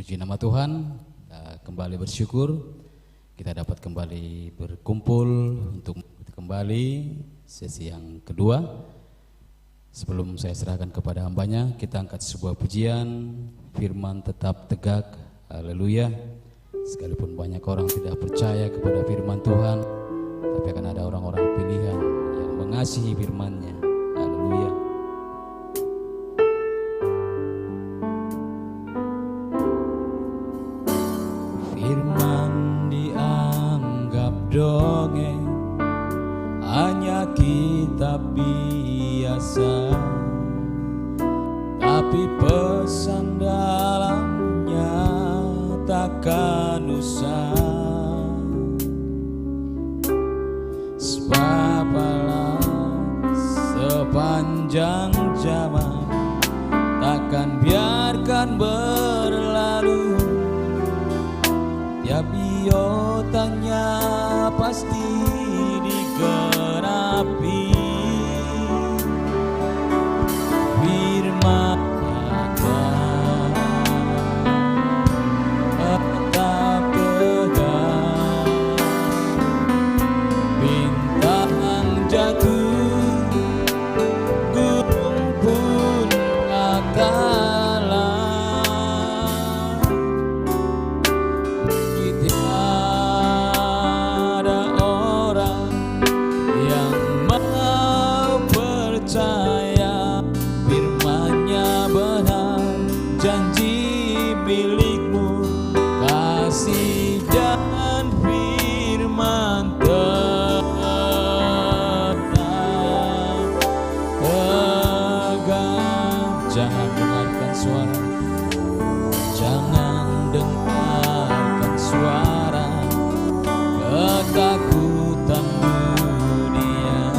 Puji nama Tuhan, kembali bersyukur kita dapat kembali berkumpul untuk kembali sesi yang kedua. Sebelum saya serahkan kepada hambanya, kita angkat sebuah pujian, firman tetap tegak, haleluya. Sekalipun banyak orang tidak percaya kepada firman Tuhan, tapi akan ada orang-orang pilihan yang mengasihi firman-Nya, haleluya. Firman dianggap dongeng, hanya kitab biasa, tapi pesan dalamnya takkan usang. Sebab Allah sepanjang zaman takkan biarkan berlalu. Tiap iotannya pasti digenapi. Firman-Nya tetap tegak, bintang jatuh, gunung pun katalah. Tiada orang yang mau percaya firman-Nya benar, janji milikmu, kasih dan firman tetap tegak. Jangan dengarkan suara, jangan dengarkan suara ketakutan dunia.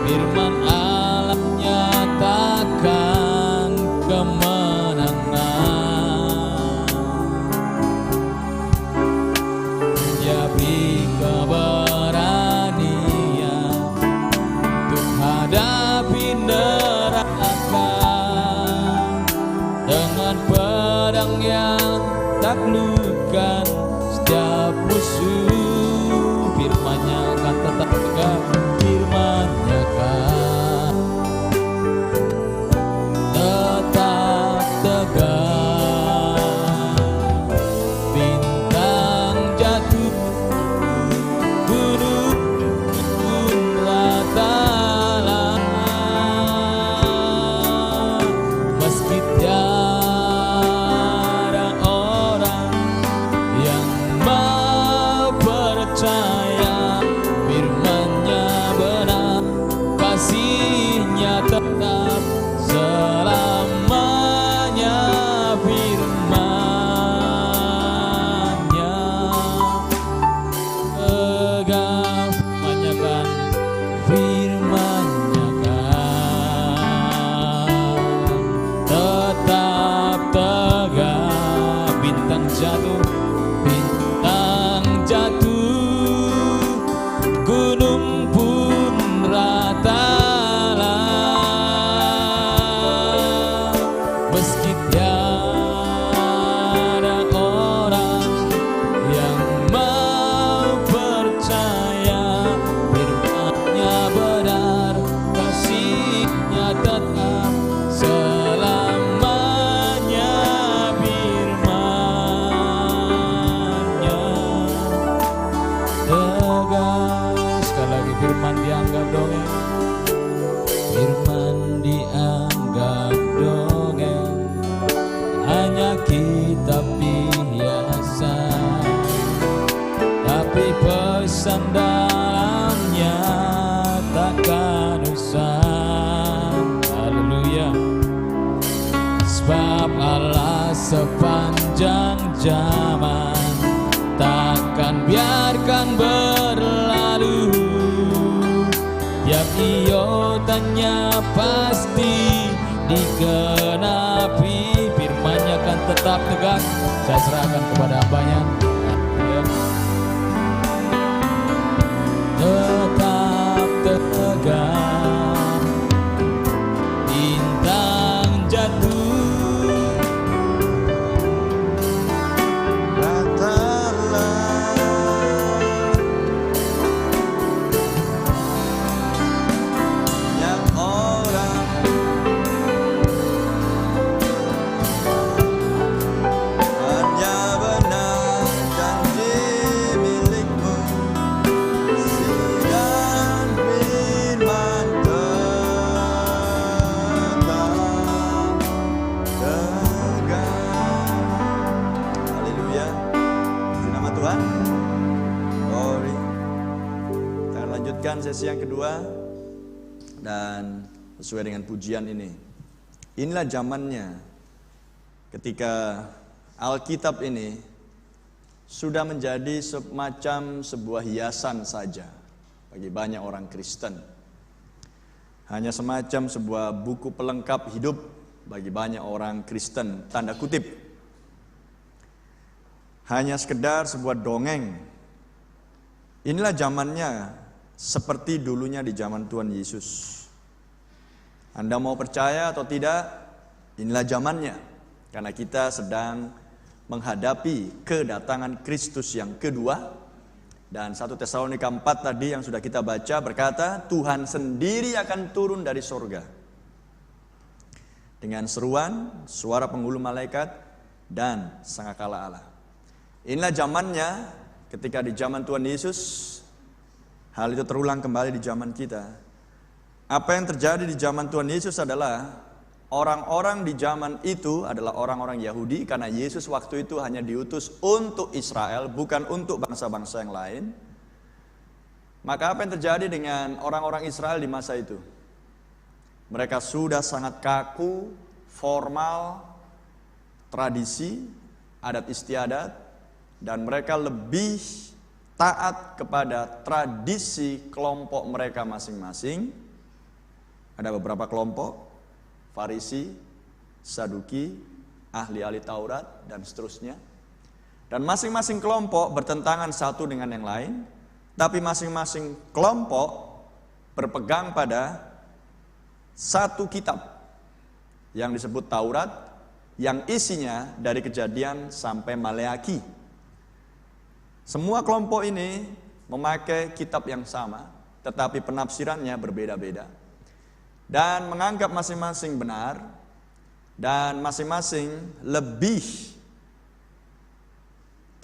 Firman Allah nyatakan kemenangan, menjadi keberanian untuk hadapi neraka dengan pedang yang taklukkan setiap musuh. Firman-Nya akan tetap tegak, firman-Nya kan tetap tegak. Bintang jatuh, gunung pun ratalah, meski tiada orang yang mau percaya firman-Nya benar, kasih-Nya tetap selamanya. Firman-Nya tegak, firman-Nya kan, firman-Nya kan tetap tegak. Bintang jatuh, bintang jatuh, gunung pun ratalah, meski tiada orang yang mau percaya firman-Nya benar, kasih-Nya tetap selamanya. Firman-Nya tegak. Sekali lagi, firman dianggap dongeng, firman dianggap dongeng, hanya kitab biasa, tapi pesan dalamnya takkan usang. Haleluya. Sebab Allah sepanjang zaman takkan biarkan berlalu. Tiap iotannya pasti digenapi. Firman-Nya akan tetap tegak. Saya serahkan kepada hambanya. Tetap tegak, bintang jatuh, lanjutkan sesi yang kedua. Dan sesuai dengan pujian ini, inilah zamannya ketika Alkitab ini sudah menjadi semacam sebuah hiasan saja bagi banyak orang Kristen. Hanya semacam sebuah buku pelengkap hidup bagi banyak orang Kristen, tanda kutip. Hanya sekedar sebuah dongeng. Inilah zamannya seperti dulunya di zaman Tuhan Yesus. Anda mau percaya atau tidak, inilah zamannya. Karena kita sedang menghadapi kedatangan Kristus yang kedua. Dan 1 Tesalonika 4 tadi yang sudah kita baca berkata, Tuhan sendiri akan turun dari sorga dengan seruan, suara penghulu malaikat, dan sangkakala Allah. Inilah zamannya ketika di zaman Tuhan Yesus, hal itu terulang kembali di zaman kita. Apa yang terjadi di zaman Tuhan Yesus adalah orang-orang di zaman itu adalah orang-orang Yahudi, karena Yesus waktu itu hanya diutus untuk Israel, bukan untuk bangsa-bangsa yang lain. Maka apa yang terjadi dengan orang-orang Israel di masa itu? Mereka sudah sangat kaku, formal, tradisi, adat istiadat, dan mereka lebih taat kepada tradisi kelompok mereka masing-masing. Ada beberapa kelompok, Farisi, Saduki, ahli-ahli Taurat, dan seterusnya. Dan masing-masing kelompok bertentangan satu dengan yang lain, tapi masing-masing kelompok berpegang pada satu kitab yang disebut Taurat, yang isinya dari Kejadian sampai Maleaki. Semua kelompok ini memakai kitab yang sama, tetapi penafsirannya berbeda-beda. Dan menganggap masing-masing benar, dan masing-masing lebih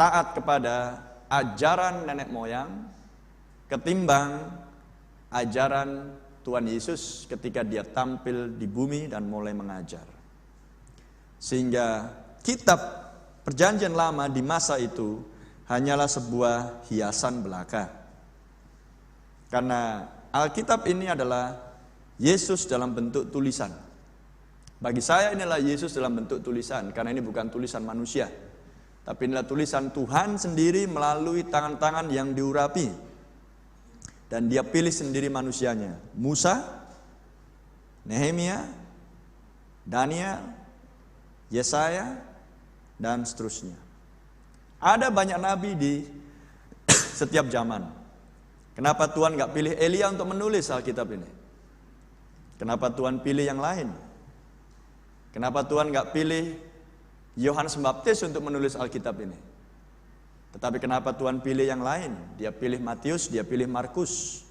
taat kepada ajaran nenek moyang ketimbang ajaran Tuhan Yesus ketika dia tampil di bumi dan mulai mengajar. Sehingga kitab Perjanjian Lama di masa itu hanyalah sebuah hiasan belaka. Karena Alkitab ini adalah Yesus dalam bentuk tulisan. Bagi saya inilah Yesus dalam bentuk tulisan, karena ini bukan tulisan manusia, tapi inilah tulisan Tuhan sendiri melalui tangan-tangan yang diurapi. Dan dia pilih sendiri manusianya. Musa, Nehemia, Daniel, Yesaya, dan seterusnya. Ada banyak nabi di setiap zaman. Kenapa Tuhan gak pilih Elia untuk menulis Alkitab ini? Kenapa Tuhan pilih yang lain? Kenapa Tuhan gak pilih Yohanes Pembaptis untuk menulis Alkitab ini? Tetapi kenapa Tuhan pilih yang lain? Dia pilih Matius, dia pilih Markus.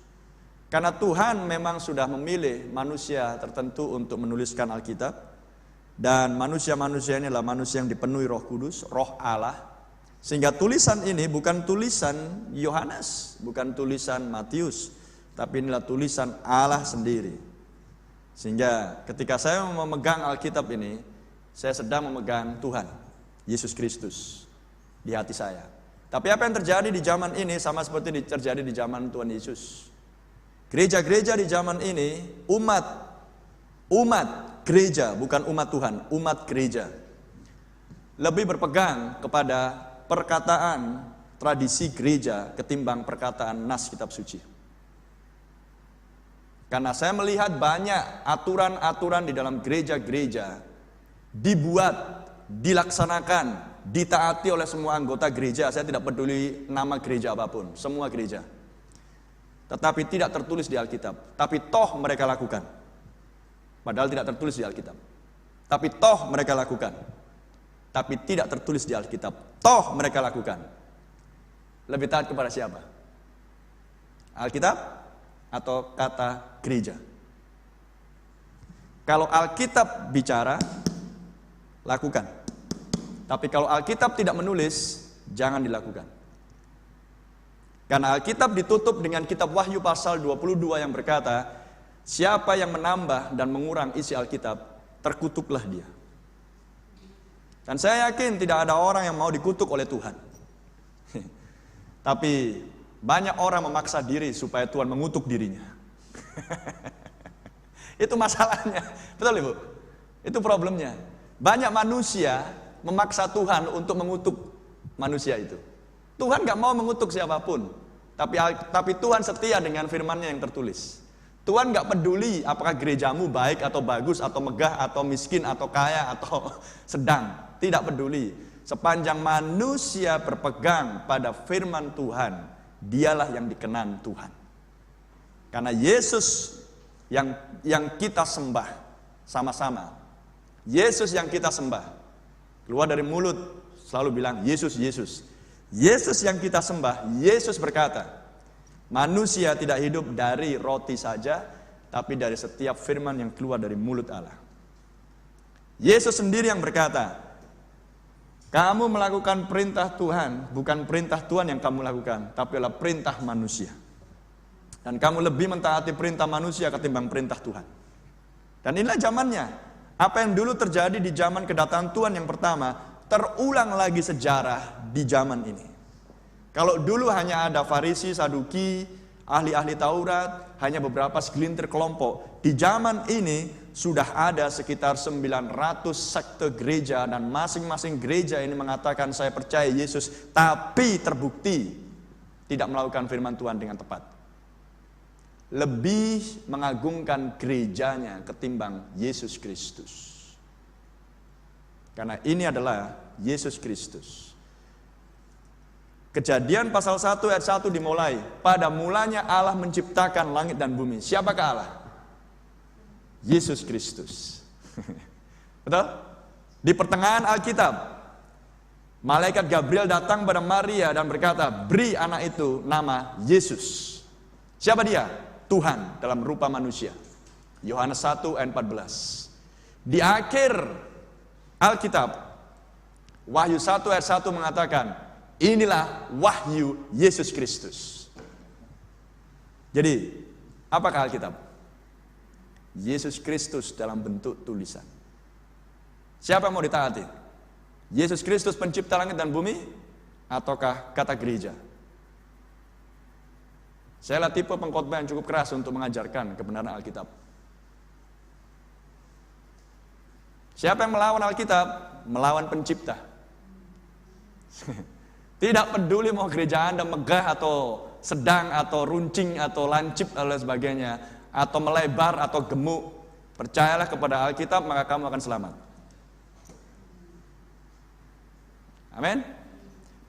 Karena Tuhan memang sudah memilih manusia tertentu untuk menuliskan Alkitab. Dan manusia-manusia ini adalah manusia yang dipenuhi Roh Kudus, Roh Allah. Sehingga tulisan ini bukan tulisan Yohanes, bukan tulisan Matius, tapi inilah tulisan Allah sendiri. Sehingga ketika saya memegang Alkitab ini, saya sedang memegang Tuhan, Yesus Kristus, di hati saya. Tapi apa yang terjadi di zaman ini sama seperti terjadi di zaman Tuhan Yesus. Gereja-gereja di zaman ini, umat gereja, bukan umat Tuhan, umat gereja, lebih berpegang kepada perkataan tradisi gereja ketimbang perkataan nas kitab suci. Karena saya melihat banyak aturan-aturan di dalam gereja-gereja dibuat, dilaksanakan, ditaati oleh semua anggota gereja. Saya tidak peduli nama gereja apapun, semua gereja. Tetapi tidak tertulis di Alkitab. Tapi toh mereka lakukan. Padahal tidak tertulis di Alkitab. Tapi toh mereka lakukan. Tapi tidak tertulis di Alkitab. Toh mereka lakukan. Lebih taat kepada siapa? Alkitab atau kata gereja? Kalau Alkitab bicara, lakukan. Tapi kalau Alkitab tidak menulis, jangan dilakukan. Karena Alkitab ditutup dengan kitab Wahyu pasal 22 yang berkata, siapa yang menambah dan mengurang isi Alkitab, terkutuklah dia. Dan saya yakin tidak ada orang yang mau dikutuk oleh Tuhan. Tapi Banyak orang memaksa diri supaya Tuhan mengutuk dirinya. Itu masalahnya. Betul Ibu? Itu problemnya. Banyak manusia memaksa Tuhan untuk mengutuk manusia itu. Tuhan gak mau mengutuk siapapun. Tapi Tuhan setia dengan firman-Nya yang tertulis. Tuhan gak peduli apakah gerejamu baik atau bagus, atau megah, atau miskin, atau kaya, atau sedang. Tidak peduli. Sepanjang manusia berpegang pada firman Tuhan, dialah yang dikenan Tuhan. Karena Yesus yang kita sembah sama-sama. Yesus yang kita sembah. Keluar dari mulut selalu bilang Yesus, Yesus. Yesus yang kita sembah. Yesus berkata, manusia tidak hidup dari roti saja, tapi dari setiap firman yang keluar dari mulut Allah. Yesus sendiri yang berkata, kamu melakukan perintah Tuhan, bukan perintah Tuhan yang kamu lakukan, tapi adalah perintah manusia. Dan kamu lebih mentaati perintah manusia ketimbang perintah Tuhan. Dan inilah zamannya. Apa yang dulu terjadi di zaman kedatangan Tuhan yang pertama, terulang lagi sejarah di zaman ini. Kalau dulu hanya ada Farisi, Saduki, ahli-ahli Taurat, hanya beberapa segelintir kelompok. Di zaman ini sudah ada sekitar 900 sekte gereja, dan masing-masing gereja ini mengatakan saya percaya Yesus, tapi terbukti tidak melakukan firman Tuhan dengan tepat. Lebih mengagungkan gerejanya ketimbang Yesus Kristus. Karena ini adalah Yesus Kristus. Kejadian pasal 1 ayat 1 dimulai. Pada mulanya Allah menciptakan langit dan bumi. Siapakah Allah? Yesus Kristus. Betul? Di pertengahan Alkitab, malaikat Gabriel datang pada Maria dan berkata, beri anak itu nama Yesus. Siapa dia? Tuhan dalam rupa manusia. Yohanes 1 ayat 14. Di akhir Alkitab, Wahyu 1 ayat 1 mengatakan, inilah wahyu Yesus Kristus. Jadi, apakah Alkitab? Yesus Kristus dalam bentuk tulisan. Siapa yang mau ditaati? Yesus Kristus pencipta langit dan bumi, ataukah kata gereja? Saya adalah tipe pengkhotbah yang cukup keras untuk mengajarkan kebenaran Alkitab. Siapa yang melawan Alkitab? Melawan pencipta. Tidak peduli mau gereja Anda megah atau sedang atau runcing atau lancip dan lain sebagainya, atau melebar atau gemuk. Percayalah kepada Alkitab, maka kamu akan selamat. Amin.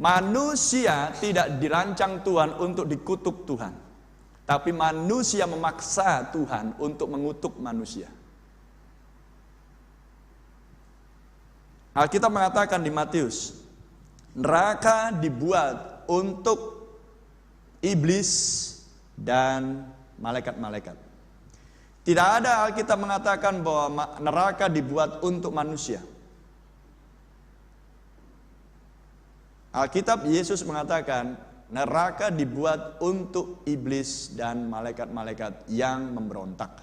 Manusia tidak dirancang Tuhan untuk dikutuk Tuhan, tapi manusia memaksa Tuhan untuk mengutuk manusia. Alkitab mengatakan di Matius, neraka dibuat untuk iblis dan malaikat-malaikat. Tidak ada Alkitab mengatakan bahwa neraka dibuat untuk manusia. Alkitab Yesus mengatakan neraka dibuat untuk iblis dan malaikat-malaikat yang memberontak.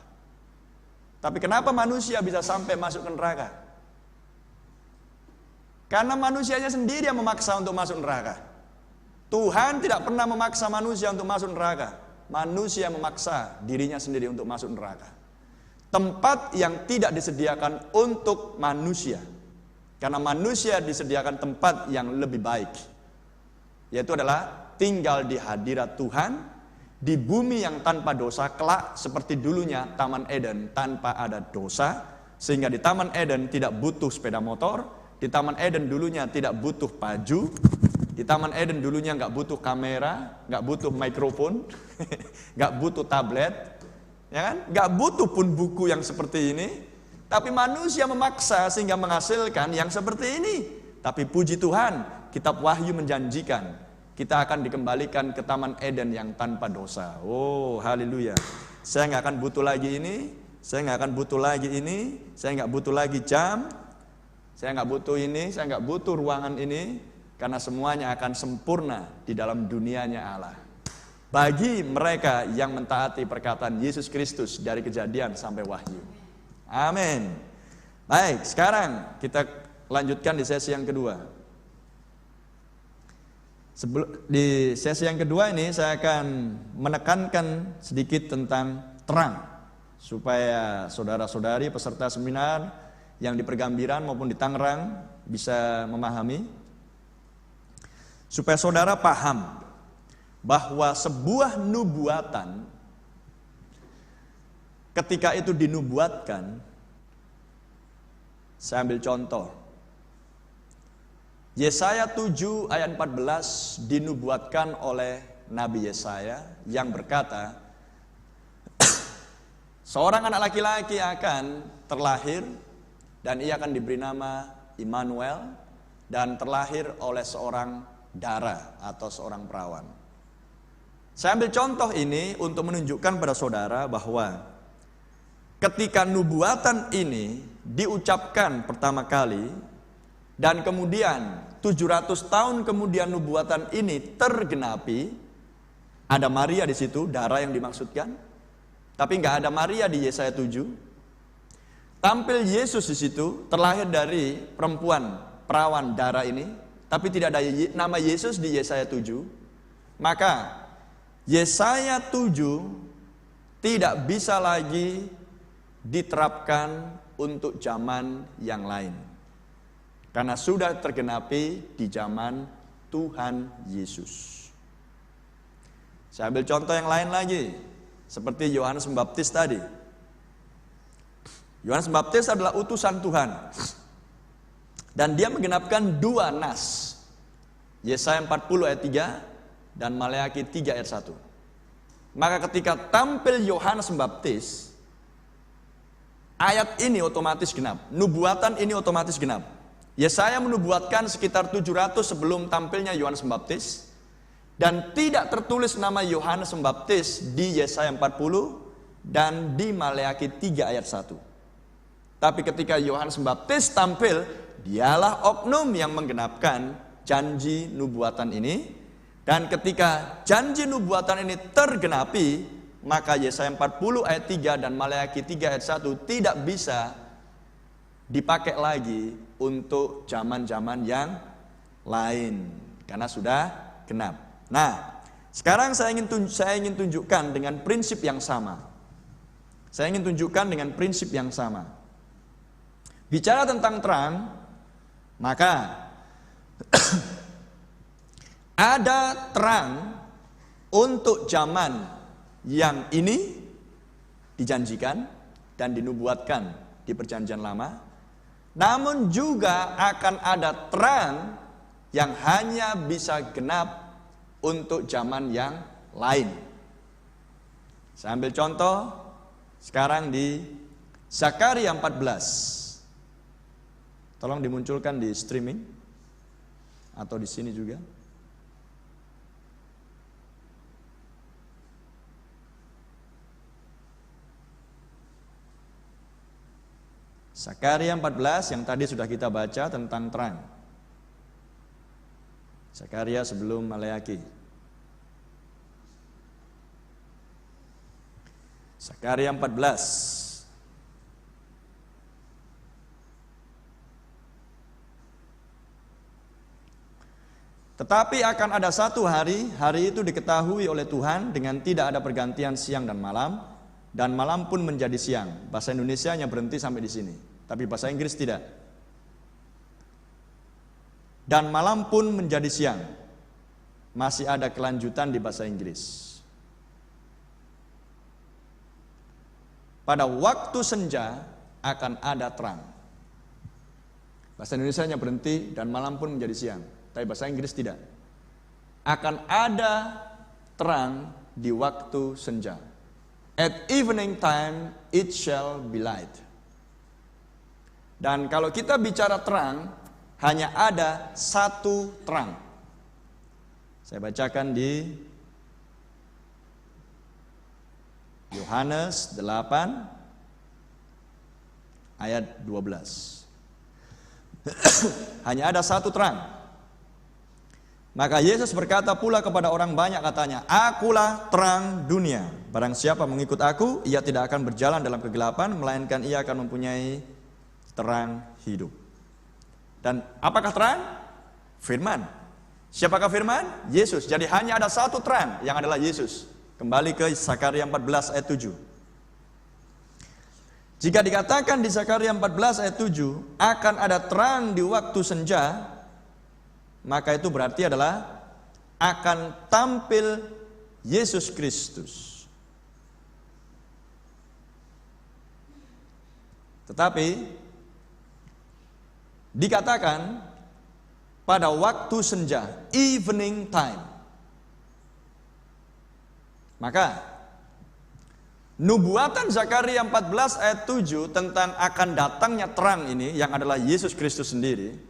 Tapi kenapa manusia bisa sampai masuk ke neraka? Karena manusianya sendiri yang memaksa untuk masuk neraka. Tuhan tidak pernah memaksa manusia untuk masuk neraka. Manusia memaksa dirinya sendiri untuk masuk neraka. Tempat yang tidak disediakan untuk manusia. Karena manusia disediakan tempat yang lebih baik, yaitu adalah tinggal di hadirat Tuhan, di bumi yang tanpa dosa kelak, seperti dulunya Taman Eden tanpa ada dosa. Sehingga di Taman Eden tidak butuh sepeda motor, di Taman Eden dulunya tidak butuh baju, di Taman Eden dulunya nggak butuh kamera, nggak butuh mikrofon, nggak butuh tablet, ya kan? Nggak butuh pun buku yang seperti ini. Tapi manusia memaksa sehingga menghasilkan yang seperti ini. Tapi puji Tuhan, kitab Wahyu menjanjikan kita akan dikembalikan ke Taman Eden yang tanpa dosa. Oh, haleluya. Saya nggak akan butuh lagi ini, saya nggak akan butuh lagi ini, saya nggak butuh lagi jam, saya nggak butuh ini, saya nggak butuh ruangan ini, karena semuanya akan sempurna di dalam dunianya Allah. Bagi mereka yang mentaati perkataan Yesus Kristus dari Kejadian sampai Wahyu. Amin. Baik, sekarang kita lanjutkan di sesi yang kedua. Di sesi yang kedua ini saya akan menekankan sedikit tentang terang, supaya saudara-saudari peserta seminar yang di Pergambiran maupun di Tangerang bisa memahami, supaya saudara paham bahwa sebuah nubuatan ketika itu dinubuatkan. Saya ambil contoh, Yesaya 7 ayat 14 dinubuatkan oleh Nabi Yesaya yang berkata, seorang anak laki-laki akan terlahir dan ia akan diberi nama Immanuel dan terlahir oleh seorang dara atau seorang perawan. Saya ambil contoh ini untuk menunjukkan pada saudara bahwa ketika nubuatan ini diucapkan pertama kali dan kemudian 700 tahun kemudian nubuatan ini tergenapi, ada Maria di situ, dara yang dimaksudkan, tapi nggak ada Maria di Yesaya 7. Tampil Yesus di situ, terlahir dari perempuan perawan dara ini, tapi tidak ada nama Yesus di Yesaya 7. Maka Yesaya 7 tidak bisa lagi diterapkan untuk zaman yang lain, karena sudah tergenapi di zaman Tuhan Yesus. Saya ambil contoh yang lain lagi, seperti Yohanes Pembaptis tadi. Yohanes Pembaptis adalah utusan Tuhan, dan dia menggenapkan dua nas, Yesaya 40 ayat 3 dan Maleakhi 3 ayat 1. Maka ketika tampil Yohanes Pembaptis, ayat ini otomatis genap, nubuatan ini otomatis genap. Yesaya menubuatkan sekitar 700 sebelum tampilnya Yohanes Pembaptis, dan tidak tertulis nama Yohanes Pembaptis di Yesaya 40 dan di Maleakhi 3 ayat 1. Tapi ketika Yohanes Pembaptis tampil, dialah oknum yang menggenapkan janji nubuatan ini, dan ketika janji nubuatan ini tergenapi, maka Yesaya 40 ayat 3 dan Maleakhi 3 ayat 1 tidak bisa dipakai lagi untuk zaman-zaman yang lain, karena sudah genap. Nah, sekarang saya ingin tunjukkan dengan prinsip yang sama. Saya ingin tunjukkan dengan prinsip yang sama. Bicara tentang terang, maka ada terang untuk zaman yang ini dijanjikan dan dinubuatkan di Perjanjian Lama, namun juga akan ada terang yang hanya bisa genap untuk zaman yang lain. Saya ambil contoh sekarang di Zakaria 14. Tolong dimunculkan di streaming atau di sini juga. Zakaria 14 yang tadi sudah kita baca tentang terang. Zakaria sebelum Maleakhi. Zakaria 14. Tetapi akan ada satu hari itu diketahui oleh Tuhan dengan tidak ada pergantian siang dan malam pun menjadi siang. Bahasa Indonesianya berhenti sampai di sini, tapi bahasa Inggris tidak. Dan malam pun menjadi siang. Masih ada kelanjutan di bahasa Inggris. Pada waktu senja akan ada terang. Bahasa Indonesianya berhenti dan malam pun menjadi siang, tapi bahasa Inggris tidak. Akan ada terang di waktu senja. At evening time it shall be light. Dan kalau kita bicara terang, hanya ada satu terang. Saya bacakan di Yohanes 8 ayat 12. Hanya ada satu terang. Maka Yesus berkata pula kepada orang banyak, katanya, "Akulah terang dunia. Barang siapa mengikut aku, ia tidak akan berjalan dalam kegelapan, melainkan ia akan mempunyai terang hidup." Dan apakah terang? Firman. Siapakah firman? Yesus. Jadi hanya ada satu terang yang adalah Yesus. Kembali ke Zakaria 14 ayat 7. Jika dikatakan di Zakaria 14 ayat 7 akan ada terang di waktu senja, maka itu berarti adalah akan tampil Yesus Kristus. Tetapi dikatakan pada waktu senja, evening time. Maka nubuatan Zakaria 14 ayat 7 tentang akan datangnya terang ini yang adalah Yesus Kristus sendiri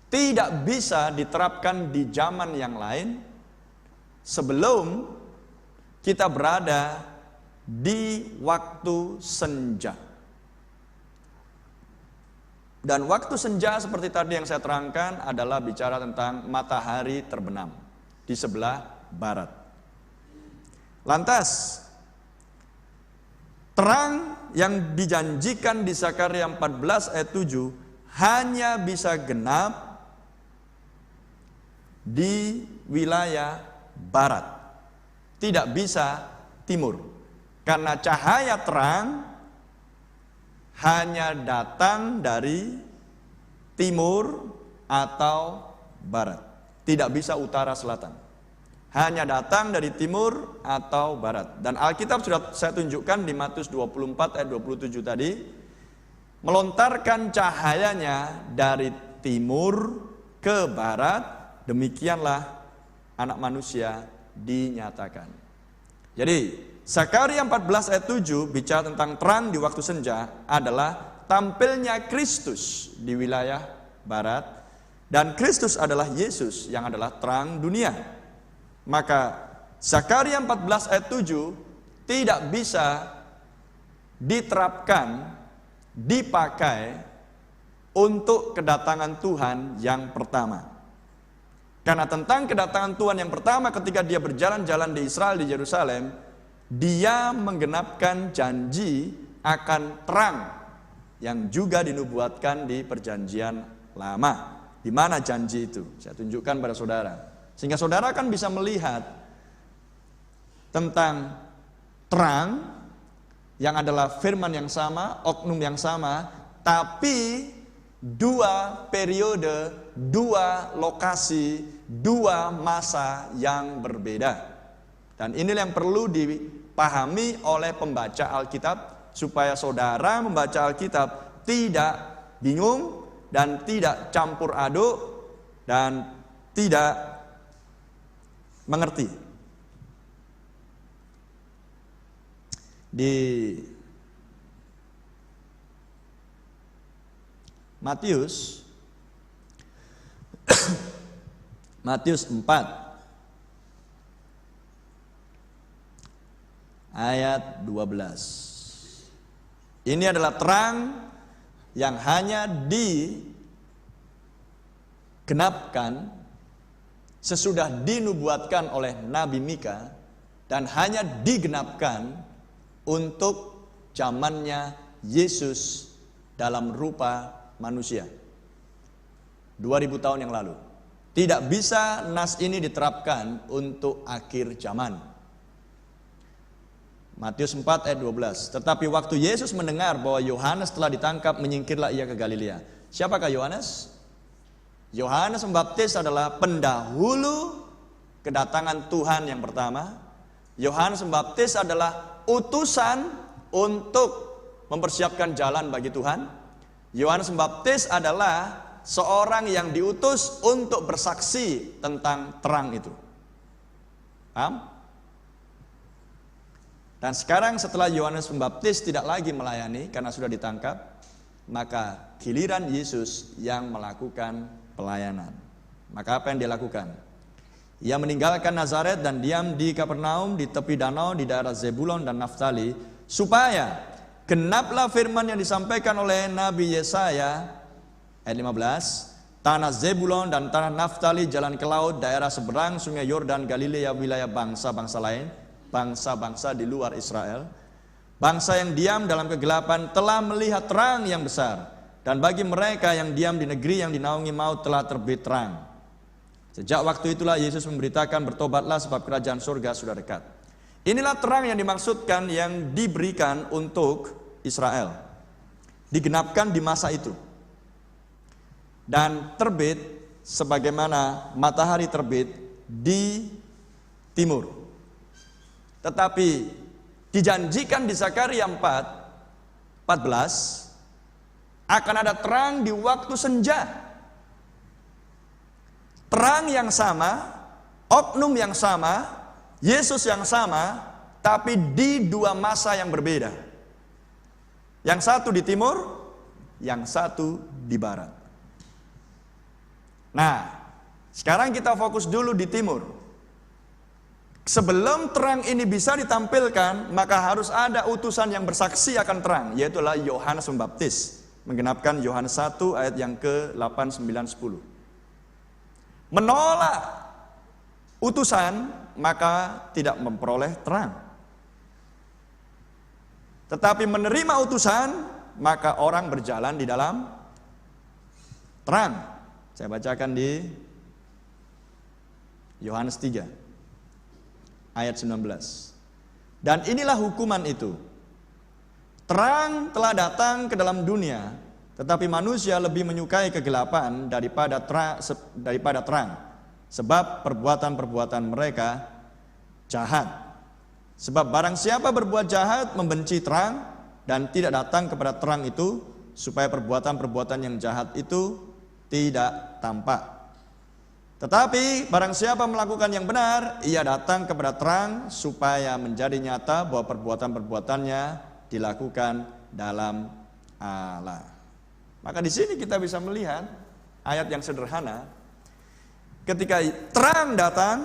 tidak bisa diterapkan di zaman yang lain sebelum kita berada di waktu senja. Dan waktu senja seperti tadi yang saya terangkan adalah bicara tentang matahari terbenam di sebelah barat. Lantas, terang yang dijanjikan di Zakaria 14 ayat 7 hanya bisa genap di wilayah barat, tidak bisa timur, karena cahaya terang hanya datang dari timur atau barat, tidak bisa utara selatan, hanya datang dari timur atau barat. Dan Alkitab sudah saya tunjukkan di Matius 24 ayat 27 tadi, melontarkan cahayanya dari timur ke barat. Demikianlah anak manusia dinyatakan. Jadi Zakaria 14 ayat 7 bicara tentang terang di waktu senja adalah tampilnya Kristus di wilayah barat. Dan Kristus adalah Yesus yang adalah terang dunia. Maka Zakaria 14 ayat 7 tidak bisa diterapkan, dipakai untuk kedatangan Tuhan yang pertama. Karena tentang kedatangan Tuhan yang pertama ketika dia berjalan-jalan di Israel, di Yerusalem, dia menggenapkan janji akan terang yang juga dinubuatkan di perjanjian lama. Di mana janji itu? Saya tunjukkan pada saudara. Sehingga saudara kan bisa melihat tentang terang yang adalah firman yang sama, oknum yang sama, tapi dua periode, dua lokasi, dua masa yang berbeda. Dan inilah yang perlu dipahami oleh pembaca Alkitab, supaya saudara membaca Alkitab tidak bingung dan tidak campur aduk dan tidak mengerti. Di Matius 4 ayat 12. Ini adalah terang yang hanya digenapkan sesudah dinubuatkan oleh Nabi Mika dan hanya digenapkan untuk zamannya Yesus dalam rupa manusia 2000 tahun yang lalu. Tidak bisa nas ini diterapkan untuk akhir zaman. Matius 4 ayat 12. Tetapi waktu Yesus mendengar bahwa Yohanes telah ditangkap, menyingkirlah ia ke Galilea. Siapakah Yohanes? Yohanes Pembaptis adalah pendahulu kedatangan Tuhan yang pertama. Yohanes Pembaptis adalah utusan untuk mempersiapkan jalan bagi Tuhan. Yohanes Pembaptis adalah seorang yang diutus untuk bersaksi tentang terang itu. Paham? Dan sekarang setelah Yohanes Pembaptis tidak lagi melayani karena sudah ditangkap, maka giliran Yesus yang melakukan pelayanan. Maka apa yang dia lakukan? Ia meninggalkan Nazaret dan diam di Kapernaum di tepi danau di daerah Zebulon dan Naftali, supaya genaplah firman yang disampaikan oleh Nabi Yesaya ayat 15, tanah Zebulon dan tanah Naftali, jalan ke laut, daerah seberang sungai Yordan, Galilea, wilayah bangsa-bangsa lain, bangsa-bangsa di luar Israel. Bangsa yang diam dalam kegelapan telah melihat terang yang besar, dan bagi mereka yang diam di negeri yang dinaungi maut telah terbit terang. Sejak waktu itulah Yesus memberitakan, bertobatlah sebab kerajaan surga sudah dekat. Inilah terang yang dimaksudkan yang diberikan untuk Israel. Digenapkan di masa itu. Dan terbit sebagaimana matahari terbit di timur. Tetapi dijanjikan di Zakaria 4:14 akan ada terang di waktu senja. Terang yang sama, oknum yang sama, Yesus yang sama, tapi di dua masa yang berbeda. Yang satu di timur, yang satu di barat. Nah, sekarang kita fokus dulu di timur. Sebelum terang ini bisa ditampilkan, maka harus ada utusan yang bersaksi akan terang, yaitulah Yohanes Pembaptis, menggenapkan Yohanes 1 ayat yang ke-8, 9, 10. Menolak utusan, maka tidak memperoleh terang. Tetapi menerima utusan, maka orang berjalan di dalam terang. Saya bacakan di Yohanes 3 ayat 19. Dan inilah hukuman itu. Terang telah datang ke dalam dunia, tetapi manusia lebih menyukai kegelapan daripada terang, sebab perbuatan-perbuatan mereka jahat. Sebab barang siapa berbuat jahat membenci terang dan tidak datang kepada terang itu, supaya perbuatan-perbuatan yang jahat itu tidak tampak. Tetapi barang siapa melakukan yang benar, ia datang kepada terang supaya menjadi nyata bahwa perbuatan-perbuatannya dilakukan dalam Allah. Maka di sini kita bisa melihat ayat yang sederhana. Ketika terang datang,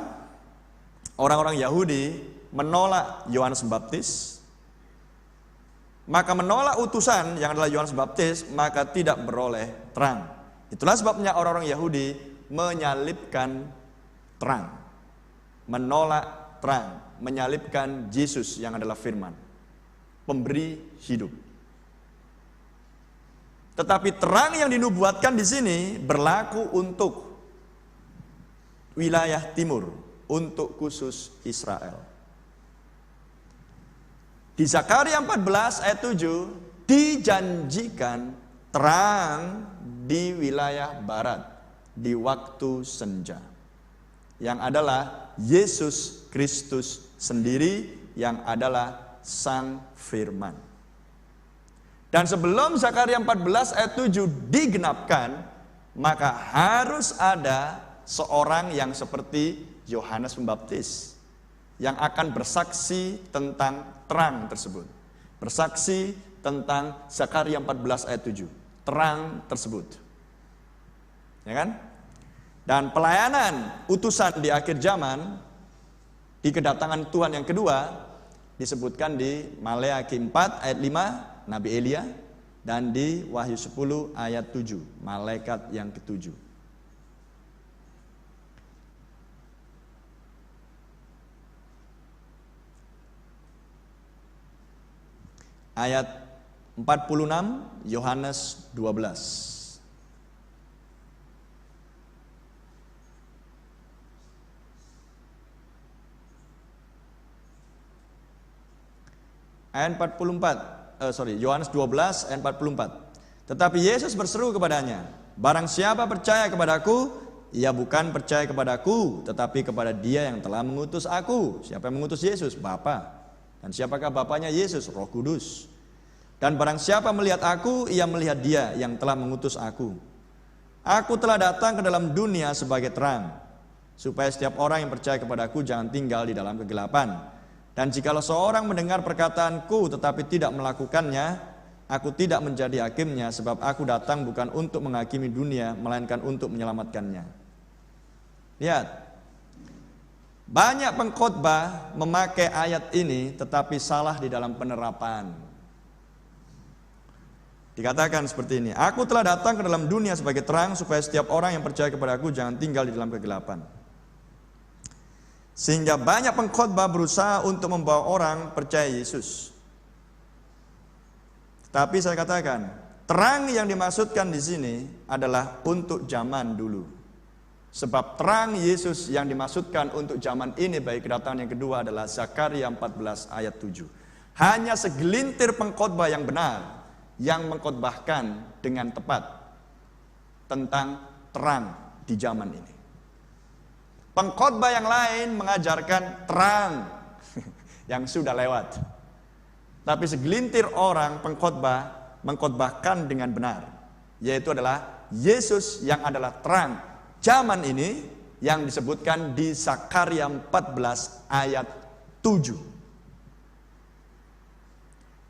orang-orang Yahudi menolak Yohanes Pembaptis, maka menolak utusan yang adalah Yohanes Pembaptis, maka tidak beroleh terang. Itulah sebabnya orang-orang Yahudi menyalibkan terang, menolak terang, menyalibkan Yesus yang adalah firman, pemberi hidup. Tetapi terang yang dinubuatkan di sini berlaku untuk wilayah timur, untuk khusus Israel. Di Zakaria 14 ayat 7 dijanjikan terang di wilayah barat di waktu senja, yang adalah Yesus Kristus sendiri, yang adalah Sang Firman. Dan sebelum Zakaria 14 ayat 7 digenapkan, maka harus ada seorang yang seperti Yohanes Pembaptis yang akan bersaksi tentang terang tersebut, bersaksi tentang Zakaria 14 ayat 7, terang tersebut, ya kan? Dan pelayanan utusan di akhir zaman, di kedatangan Tuhan yang kedua, disebutkan di Maleakhi 4 ayat 5, Nabi Elia, dan di Wahyu 10 ayat 7, malaikat yang ketujuh. Ayat 46, Yohanes 12. Ayat 44, Yohanes 12 ayat 44. Tetapi Yesus berseru kepadanya, barang siapa percaya kepadaku, ia bukan percaya kepadaku, tetapi kepada Dia yang telah mengutus aku. Siapa yang mengutus Yesus? Bapa. Dan siapakah Bapanya Yesus? Roh Kudus. Dan barang siapa melihat aku, ia melihat Dia yang telah mengutus aku. Aku telah datang ke dalam dunia sebagai terang, supaya setiap orang yang percaya kepadaku jangan tinggal di dalam kegelapan. Dan jikalau seorang mendengar perkataanku tetapi tidak melakukannya, aku tidak menjadi hakimnya, sebab aku datang bukan untuk menghakimi dunia, melainkan untuk menyelamatkannya. Lihat, banyak pengkhotbah memakai ayat ini tetapi salah di dalam penerapan. Dikatakan seperti ini, aku telah datang ke dalam dunia sebagai terang, supaya setiap orang yang percaya kepadaku jangan tinggal di dalam kegelapan. Sehingga banyak pengkhotbah berusaha untuk membawa orang percaya Yesus. Tapi saya katakan, terang yang dimaksudkan di sini adalah untuk zaman dulu. Sebab terang Yesus yang dimaksudkan untuk zaman ini bagi kedatangan yang kedua adalah Zakaria 14 ayat 7. Hanya segelintir pengkhotbah yang benar yang mengkhotbahkan dengan tepat tentang terang di zaman ini. Pengkhotbah yang lain mengajarkan terang yang sudah lewat. Tapi segelintir orang pengkhotbah mengkhotbahkan dengan benar, yaitu adalah Yesus yang adalah terang zaman ini yang disebutkan di Zakaria 14 ayat 7.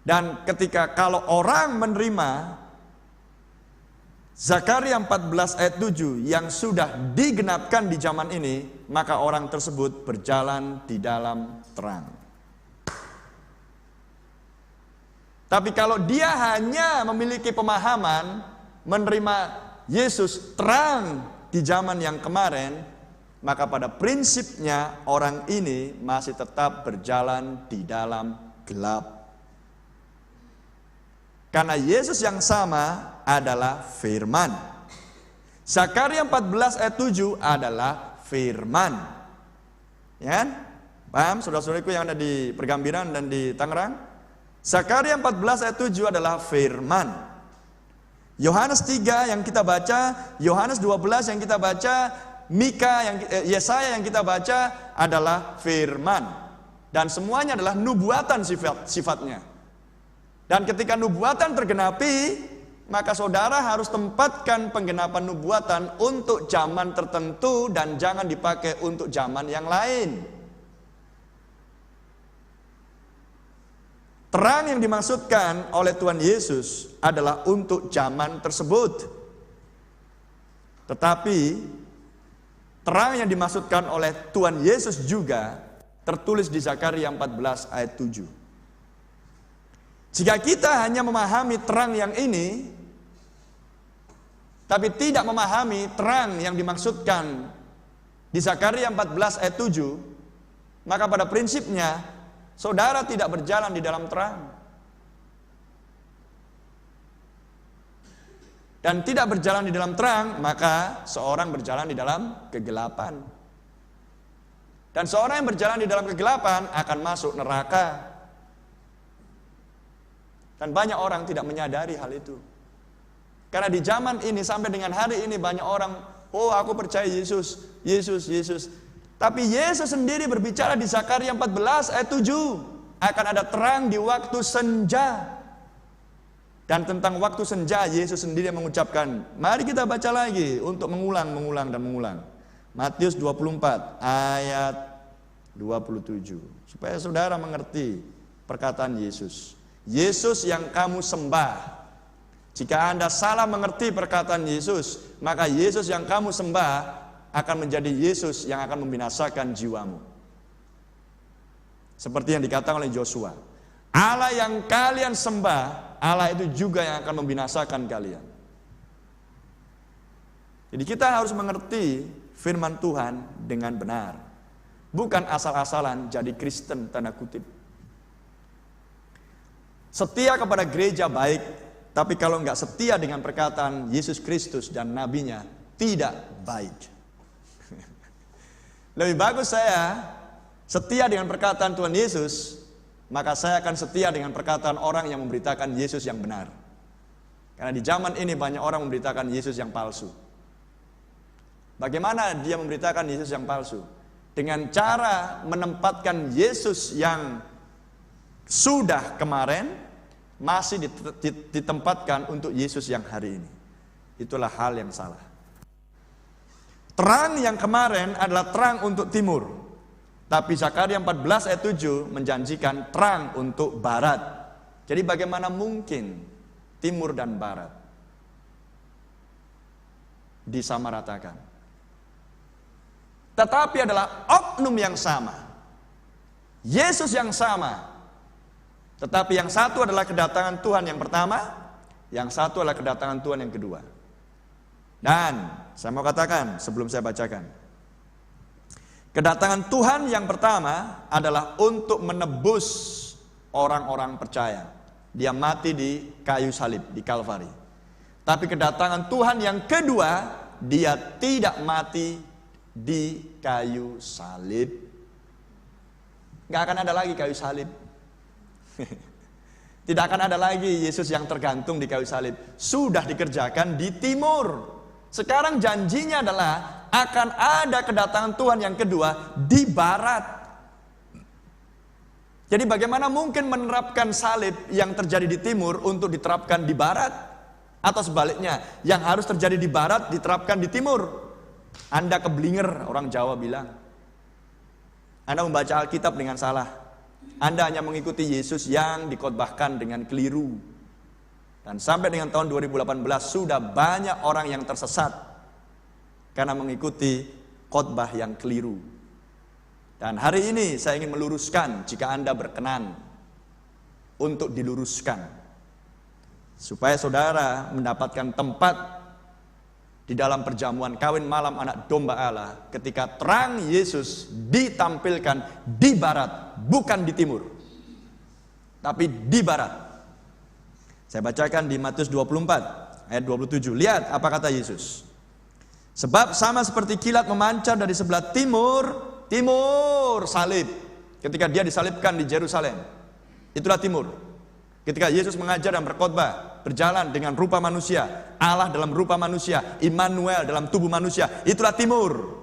Dan ketika kalau orang menerima Zakaria 14 ayat 7 yang sudah digenapkan di zaman ini, maka orang tersebut berjalan di dalam terang. Tapi kalau dia hanya memiliki pemahaman menerima Yesus terang di zaman yang kemarin, maka pada prinsipnya orang ini masih tetap berjalan di dalam gelap. Karena Yesus yang sama adalah firman. Zakaria 14 ayat 7 adalah firman. Ya kan? Paham saudara-saudariku yang ada di Pergambiran dan di Tangerang? Zakaria 14 ayat 7 adalah firman. Yohanes 3 yang kita baca, Yohanes 12 yang kita baca, Yesaya yang kita baca adalah firman. Dan semuanya adalah nubuatan sifatnya. Dan ketika nubuatan tergenapi, maka saudara harus tempatkan penggenapan nubuatan untuk zaman tertentu dan jangan dipakai untuk zaman yang lain. Terang yang dimaksudkan oleh Tuhan Yesus adalah untuk zaman tersebut. Tetapi terang yang dimaksudkan oleh Tuhan Yesus juga tertulis di Zakaria 14 ayat 7. Jika kita hanya memahami terang yang ini, tapi tidak memahami terang yang dimaksudkan di Zakaria 14 ayat 7, maka pada prinsipnya saudara tidak berjalan di dalam terang. Dan tidak berjalan di dalam terang, maka seorang berjalan di dalam kegelapan. Dan seorang yang berjalan di dalam kegelapan akan masuk neraka. Dan banyak orang tidak menyadari hal itu. Karena di zaman ini sampai dengan hari ini banyak orang, oh aku percaya Yesus, Yesus, Yesus. Tapi Yesus sendiri berbicara di Zakaria 14 ayat 7. Akan ada terang di waktu senja. Dan tentang waktu senja Yesus sendiri mengucapkan, mari kita baca lagi untuk mengulang dan mengulang. Matius 24 ayat 27. Supaya saudara mengerti perkataan Yesus. Yesus yang kamu sembah. Jika Anda salah mengerti perkataan Yesus, maka Yesus yang kamu sembah akan menjadi Yesus yang akan membinasakan jiwamu. Seperti yang dikatakan oleh Joshua, Allah yang kalian sembah, Allah itu juga yang akan membinasakan kalian. Jadi kita harus mengerti firman Tuhan dengan benar. Bukan asal-asalan jadi Kristen tanda kutip. Setia kepada gereja baik, tapi kalau enggak setia dengan perkataan Yesus Kristus dan nabinya, tidak baik. Lebih bagus saya setia dengan perkataan Tuhan Yesus, maka saya akan setia dengan perkataan orang yang memberitakan Yesus yang benar. Karena di zaman ini banyak orang memberitakan Yesus yang palsu. Bagaimana dia memberitakan Yesus yang palsu? Dengan cara menempatkan Yesus yang sudah kemarin masih ditempatkan untuk Yesus yang hari ini. Itulah hal yang salah. Terang yang kemarin adalah terang untuk timur. Tapi Zakaria 14 ayat 7 menjanjikan terang untuk barat. Jadi bagaimana mungkin timur dan barat disamaratakan? Tetapi adalah oknum yang sama. Yesus yang sama. Tetapi yang satu adalah kedatangan Tuhan yang pertama, yang satu adalah kedatangan Tuhan yang kedua. Dan saya mau katakan sebelum saya bacakan, kedatangan Tuhan yang pertama adalah untuk menebus orang-orang percaya. Dia mati di kayu salib, di Kalvari. Tapi kedatangan Tuhan yang kedua, dia tidak mati di kayu salib. Nggak akan ada lagi kayu salib. Tidak akan ada lagi Yesus yang tergantung di kayu salib. Sudah dikerjakan di timur. Sekarang janjinya adalah akan ada kedatangan Tuhan yang kedua di barat. Jadi bagaimana mungkin menerapkan salib yang terjadi di timur untuk diterapkan di barat? Atau sebaliknya, yang harus terjadi di barat diterapkan di timur? Anda keblinger, orang Jawa bilang. Anda membaca Alkitab dengan salah. Anda hanya mengikuti Yesus yang dikhotbahkan dengan keliru. Dan sampai dengan tahun 2018 sudah banyak orang yang tersesat karena mengikuti khotbah yang keliru. Dan hari ini saya ingin meluruskan jika Anda berkenan untuk diluruskan. Supaya saudara mendapatkan tempat di dalam perjamuan kawin malam anak domba Allah ketika terang Yesus ditampilkan di barat, bukan di timur, tapi di barat. Saya bacakan di Matius 24 ayat 27. Lihat apa kata Yesus. Sebab sama seperti kilat memancar dari sebelah timur salib. Ketika dia disalibkan di Yerusalem, itulah timur. Ketika Yesus mengajar dan berkhotbah, berjalan dengan rupa manusia, Allah dalam rupa manusia, Immanuel dalam tubuh manusia, itulah timur.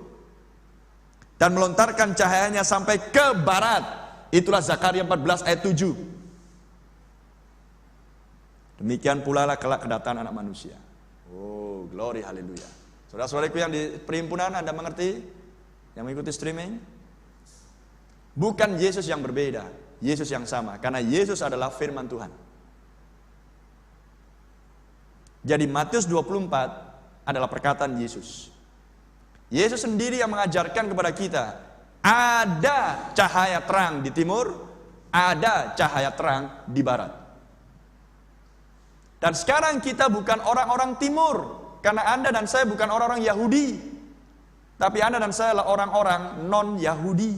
Dan melontarkan cahayanya sampai ke barat, itulah Zakaria 14 ayat 7. Demikian pula lah kelak kedatangan anak manusia. Oh, glory, haleluya. Saudara-saudariku yang di perhimpunan, Anda mengerti? Yang mengikuti streaming? Bukan Yesus yang berbeda, Yesus yang sama. Karena Yesus adalah firman Tuhan. Jadi Matius 24 adalah perkataan Yesus. Yesus sendiri yang mengajarkan kepada kita, ada cahaya terang di timur, ada cahaya terang di barat. Dan sekarang kita bukan orang-orang timur, karena Anda dan saya bukan orang-orang Yahudi. Tapi Anda dan saya adalah orang-orang non-Yahudi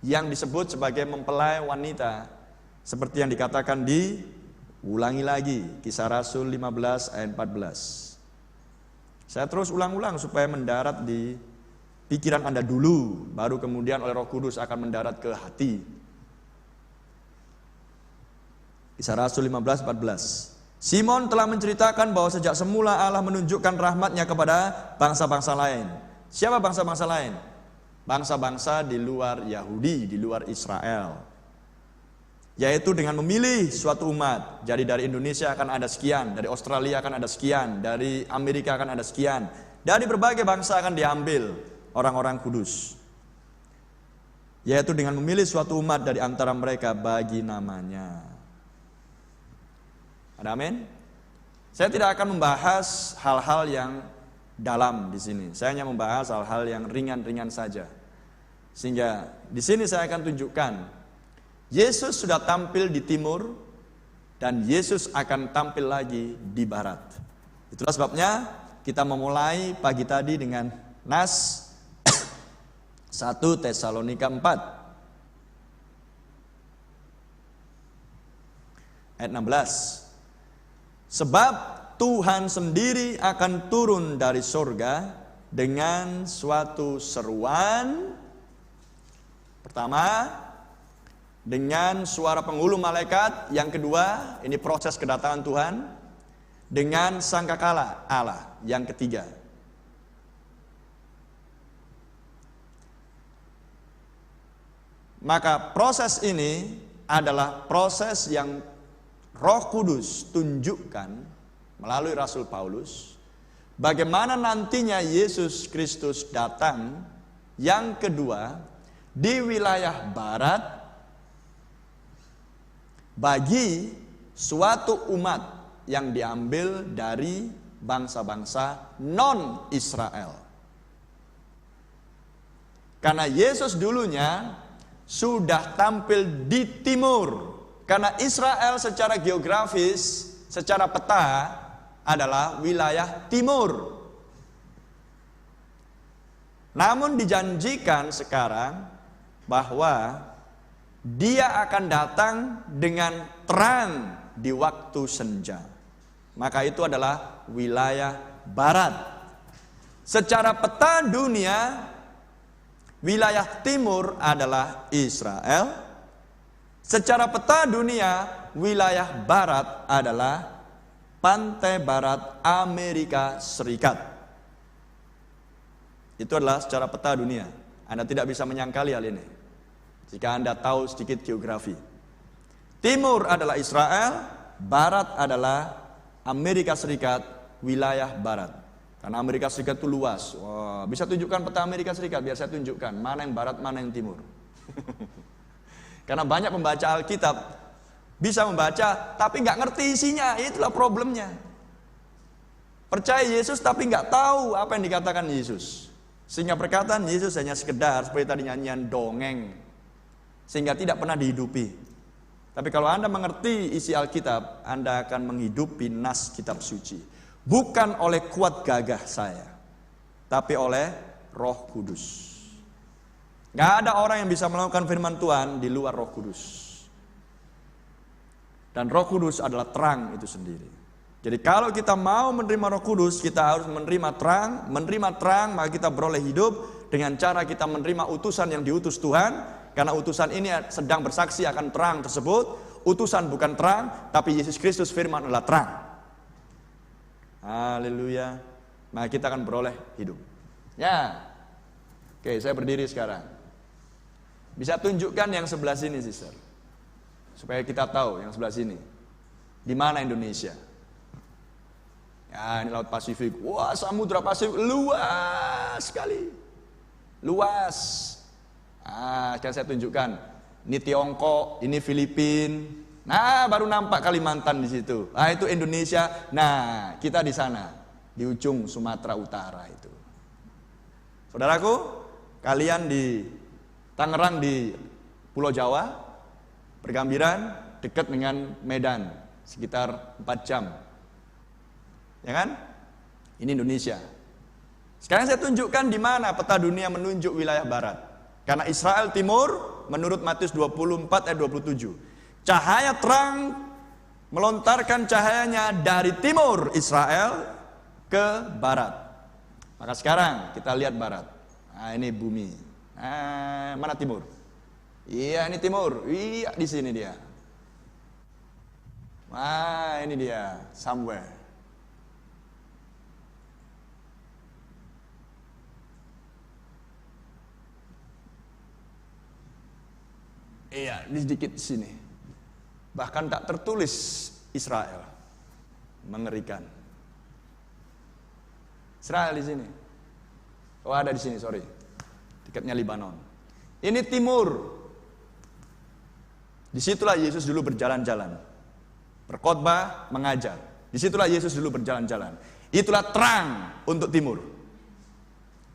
yang disebut sebagai mempelai wanita, seperti yang dikatakan di ulangi lagi Kisah Rasul 15 ayat 14. Saya terus ulang-ulang supaya mendarat di pikiran Anda dulu, baru kemudian oleh Roh Kudus akan mendarat ke hati. Kisah Rasul 15 14. Simon telah menceritakan bahwa sejak semula Allah menunjukkan rahmat-Nya kepada bangsa-bangsa lain. Siapa bangsa-bangsa lain? Bangsa-bangsa di luar Yahudi, di luar Israel. Yaitu dengan memilih suatu umat. Jadi dari Indonesia akan ada sekian, dari Australia akan ada sekian, dari Amerika akan ada sekian. Dari berbagai bangsa akan diambil orang-orang kudus. Yaitu dengan memilih suatu umat dari antara mereka bagi namanya. Ada amin? Saya tidak akan membahas hal-hal yang dalam di sini. Saya hanya membahas hal-hal yang ringan-ringan saja. Sehingga di sini saya akan tunjukkan Yesus sudah tampil di timur dan Yesus akan tampil lagi di barat. Itulah sebabnya kita memulai pagi tadi dengan nas 1 Tesalonika 4 ayat 16. Sebab Tuhan sendiri akan turun dari surga dengan suatu seruan. Pertama, dengan suara penghulu malaikat. Yang kedua, ini proses kedatangan Tuhan. Dengan sangkakala Allah. Yang ketiga. Maka proses ini adalah proses yang Roh Kudus tunjukkan melalui Rasul Paulus bagaimana nantinya Yesus Kristus datang yang kedua di wilayah barat bagi suatu umat yang diambil dari bangsa-bangsa non-Israel. Karena Yesus dulunya sudah tampil di timur. Karena Israel secara geografis, secara peta adalah wilayah timur. Namun dijanjikan sekarang bahwa Dia akan datang dengan terang di waktu senja. Maka itu adalah wilayah barat. Secara peta dunia, wilayah timur adalah Israel. Secara peta dunia, wilayah barat adalah pantai barat Amerika Serikat. Itu adalah secara peta dunia. Anda tidak bisa menyangkali hal ini jika Anda tahu sedikit geografi. Timur adalah Israel, barat adalah Amerika Serikat, wilayah barat. Karena Amerika Serikat itu luas. Wah, bisa tunjukkan peta Amerika Serikat, biar saya tunjukkan mana yang barat, mana yang timur. Karena banyak pembaca Alkitab bisa membaca tapi nggak ngerti isinya, itulah problemnya. Percaya Yesus tapi nggak tahu apa yang dikatakan Yesus. Sehingga perkataan Yesus hanya sekedar seperti tadi nyanyian dongeng, sehingga tidak pernah dihidupi. Tapi kalau Anda mengerti isi Alkitab, Anda akan menghidupi nas kitab suci. Bukan oleh kuat gagah saya, tapi oleh Roh Kudus. Gak ada orang yang bisa melakukan firman Tuhan di luar Roh Kudus. Dan Roh Kudus adalah terang itu sendiri. Jadi kalau kita mau menerima Roh Kudus, kita harus menerima terang. Menerima terang, maka kita beroleh hidup dengan cara kita menerima utusan yang diutus Tuhan. Karena utusan ini sedang bersaksi akan terang tersebut. Utusan bukan terang, tapi Yesus Kristus firman adalah terang. Haleluya. Maka kita akan beroleh hidup. Ya. Oke, saya berdiri sekarang. Bisa tunjukkan yang sebelah sini, sister. Supaya kita tahu yang sebelah sini. Di mana Indonesia? Ya, ini Laut Pasifik. Wah, Samudra Pasifik luas sekali. Luas. Sekarang saya tunjukkan. Ini Tiongkok, ini Filipina. Nah, baru nampak Kalimantan di situ. Nah, itu Indonesia. Nah, kita di sana, di ujung Sumatera Utara itu. Saudaraku, kalian di Tangerang di Pulau Jawa, Pergambiran dekat dengan Medan, sekitar 4 jam. Ya kan? Ini Indonesia. Sekarang saya tunjukkan di mana peta dunia menunjuk wilayah barat. Karena Israel timur, menurut Matius 24 ayat 27. Cahaya terang melontarkan cahayanya dari timur Israel ke barat. Maka sekarang kita lihat barat. Nah, ini bumi. Nah, mana timur? Iya, ini timur. Iya, di sini dia. Nah, ini dia. Somewhere. Iya, ini sedikit sini. Bahkan tak tertulis Israel. Mengerikan. Israel di sini. Oh, ada di sini, sorry. Dekatnya Libanon. Ini timur. Disitulah Yesus dulu berjalan-jalan. Berkhotbah, mengajar. Disitulah Yesus dulu berjalan-jalan. Itulah terang untuk timur.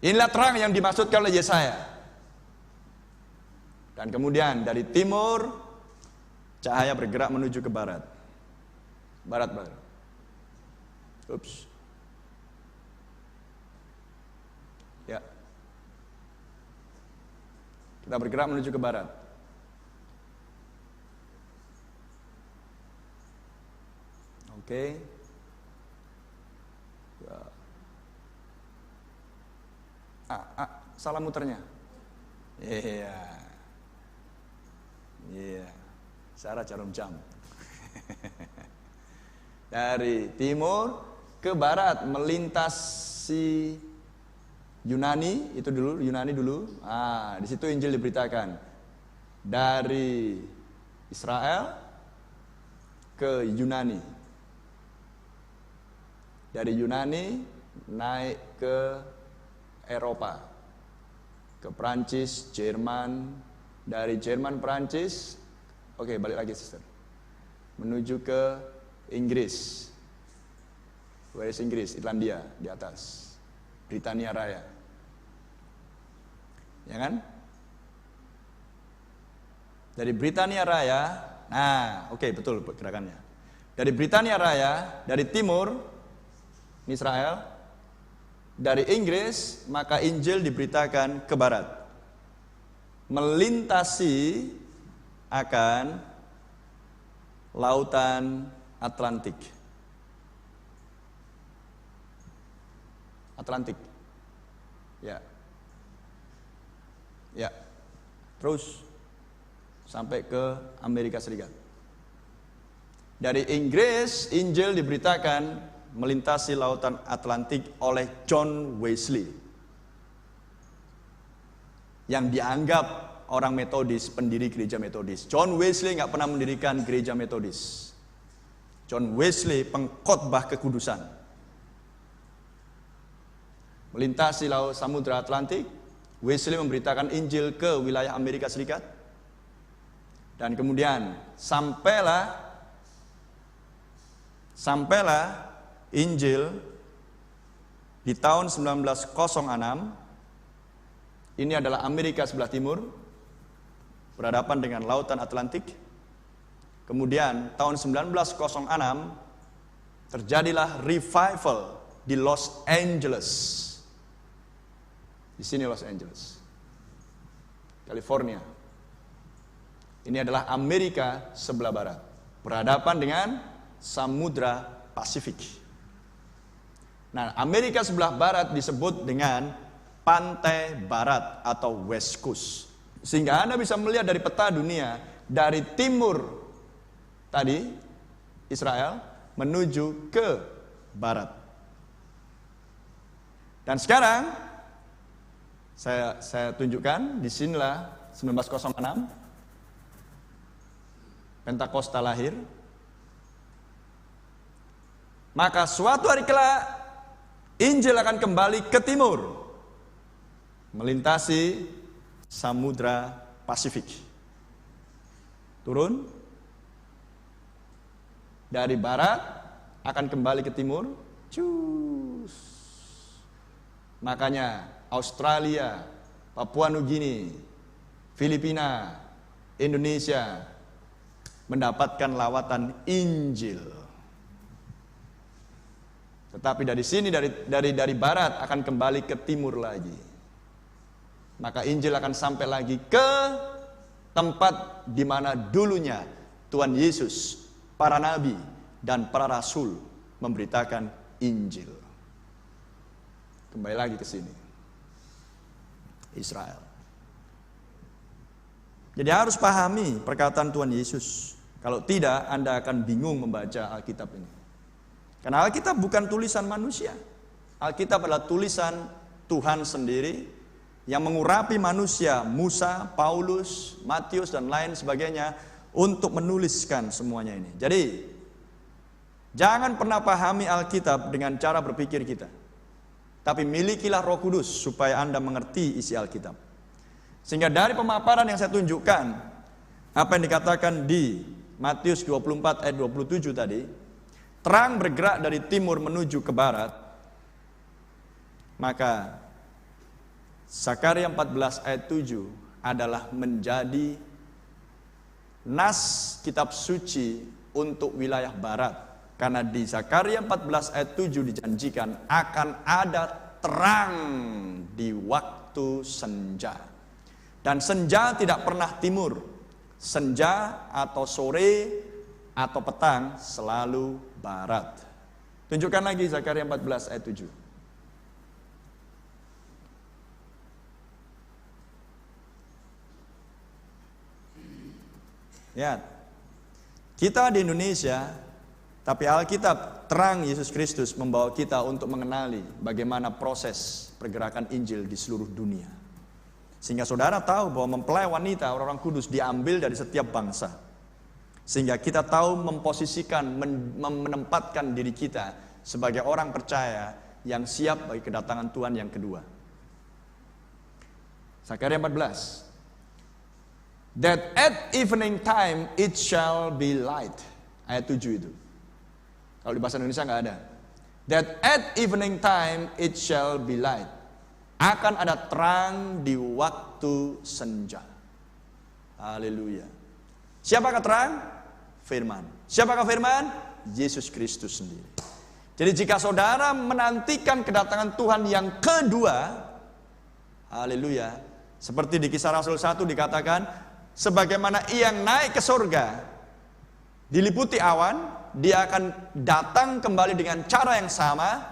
Inilah terang yang dimaksudkan oleh Yesaya. Dan kemudian dari timur cahaya bergerak menuju ke barat. Barat. Ups. Ya. Kita bergerak menuju ke barat. Oke. Ya. Salah muternya. Iya. Sarah jarum jam. Dari timur ke barat melintasi Yunani, itu dulu Yunani dulu. Di situ Injil diberitakan. Dari Israel ke Yunani. Dari Yunani naik ke Eropa. Ke Prancis, Jerman, dari Jerman, Prancis, oke, balik lagi, sister. Menuju ke Inggris. Where is Inggris? Irlandia, di atas. Britania Raya. Ya kan? Dari Britania Raya, oke, betul gerakannya. Dari Britania Raya, dari timur, Israel, dari Inggris, maka Injil diberitakan ke barat. Melintasi akan lautan Atlantik. Ya. Ya. Terus sampai ke Amerika Serikat. Dari Inggris, Injil diberitakan melintasi lautan Atlantik oleh John Wesley, yang dianggap orang Metodis, pendiri gereja Metodis. John Wesley nggak pernah mendirikan gereja Metodis. John Wesley pengkhotbah kekudusan. Melintasi laut Samudra Atlantik, Wesley memberitakan Injil ke wilayah Amerika Serikat. Dan kemudian sampailah Injil di tahun 1906. Ini adalah Amerika sebelah timur, berhadapan dengan lautan Atlantik. Kemudian tahun 1906 terjadilah revival di Los Angeles. Di sini Los Angeles, California. Ini adalah Amerika sebelah barat, berhadapan dengan Samudra Pasifik. Nah, Amerika sebelah barat disebut dengan pantai barat atau West Coast. Sehingga Anda bisa melihat dari peta dunia, dari timur tadi Israel menuju ke barat. Dan sekarang saya tunjukkan di sinilah 1906 Pentakosta lahir. Maka suatu hari kelak Injil akan kembali ke timur, melintasi Samudra Pasifik, turun dari barat akan kembali ke timur. Cus. Makanya Australia, Papua Nugini, Filipina, Indonesia mendapatkan lawatan Injil. Tetapi dari sini, dari barat akan kembali ke timur lagi. Maka Injil akan sampai lagi ke tempat di mana dulunya Tuhan Yesus, para nabi dan para rasul memberitakan Injil. Kembali lagi ke sini, Israel. Jadi harus pahami perkataan Tuhan Yesus. Kalau tidak, Anda akan bingung membaca Alkitab ini. Karena Alkitab bukan tulisan manusia. Alkitab adalah tulisan Tuhan sendiri yang mengurapi manusia, Musa, Paulus, Matius dan lain sebagainya untuk menuliskan semuanya ini. Jadi jangan pernah pahami Alkitab dengan cara berpikir kita, tapi milikilah Roh Kudus supaya Anda mengerti isi Alkitab. Sehingga dari pemaparan yang saya tunjukkan, apa yang dikatakan di Matius 24 ayat 27 tadi, terang bergerak dari timur menuju ke barat, maka Zakaria 14 ayat 7 adalah menjadi nas kitab suci untuk wilayah barat. Karena di Zakaria 14 ayat 7 dijanjikan akan ada terang di waktu senja. Dan senja tidak pernah timur. Senja atau sore atau petang selalu barat. Tunjukkan lagi Zakaria 14 ayat 7. Ya, kita di Indonesia, tapi Alkitab terang Yesus Kristus membawa kita untuk mengenali bagaimana proses pergerakan Injil di seluruh dunia. Sehingga saudara tahu bahwa mempelai wanita, orang-orang kudus diambil dari setiap bangsa. Sehingga kita tahu memposisikan, menempatkan diri kita sebagai orang percaya yang siap bagi kedatangan Tuhan yang kedua. Zakaria 14. That at evening time it shall be light. Ayat 7 itu. Kalau di bahasa Indonesia nggak ada. That at evening time it shall be light. Akan ada terang di waktu senja. Haleluya. Siapakah terang? Firman. Siapakah firman? Yesus Kristus sendiri. Jadi jika saudara menantikan kedatangan Tuhan yang kedua, haleluya, seperti di Kisah Rasul 1 dikatakan, sebagaimana ia naik ke surga, diliputi awan, dia akan datang kembali dengan cara yang sama.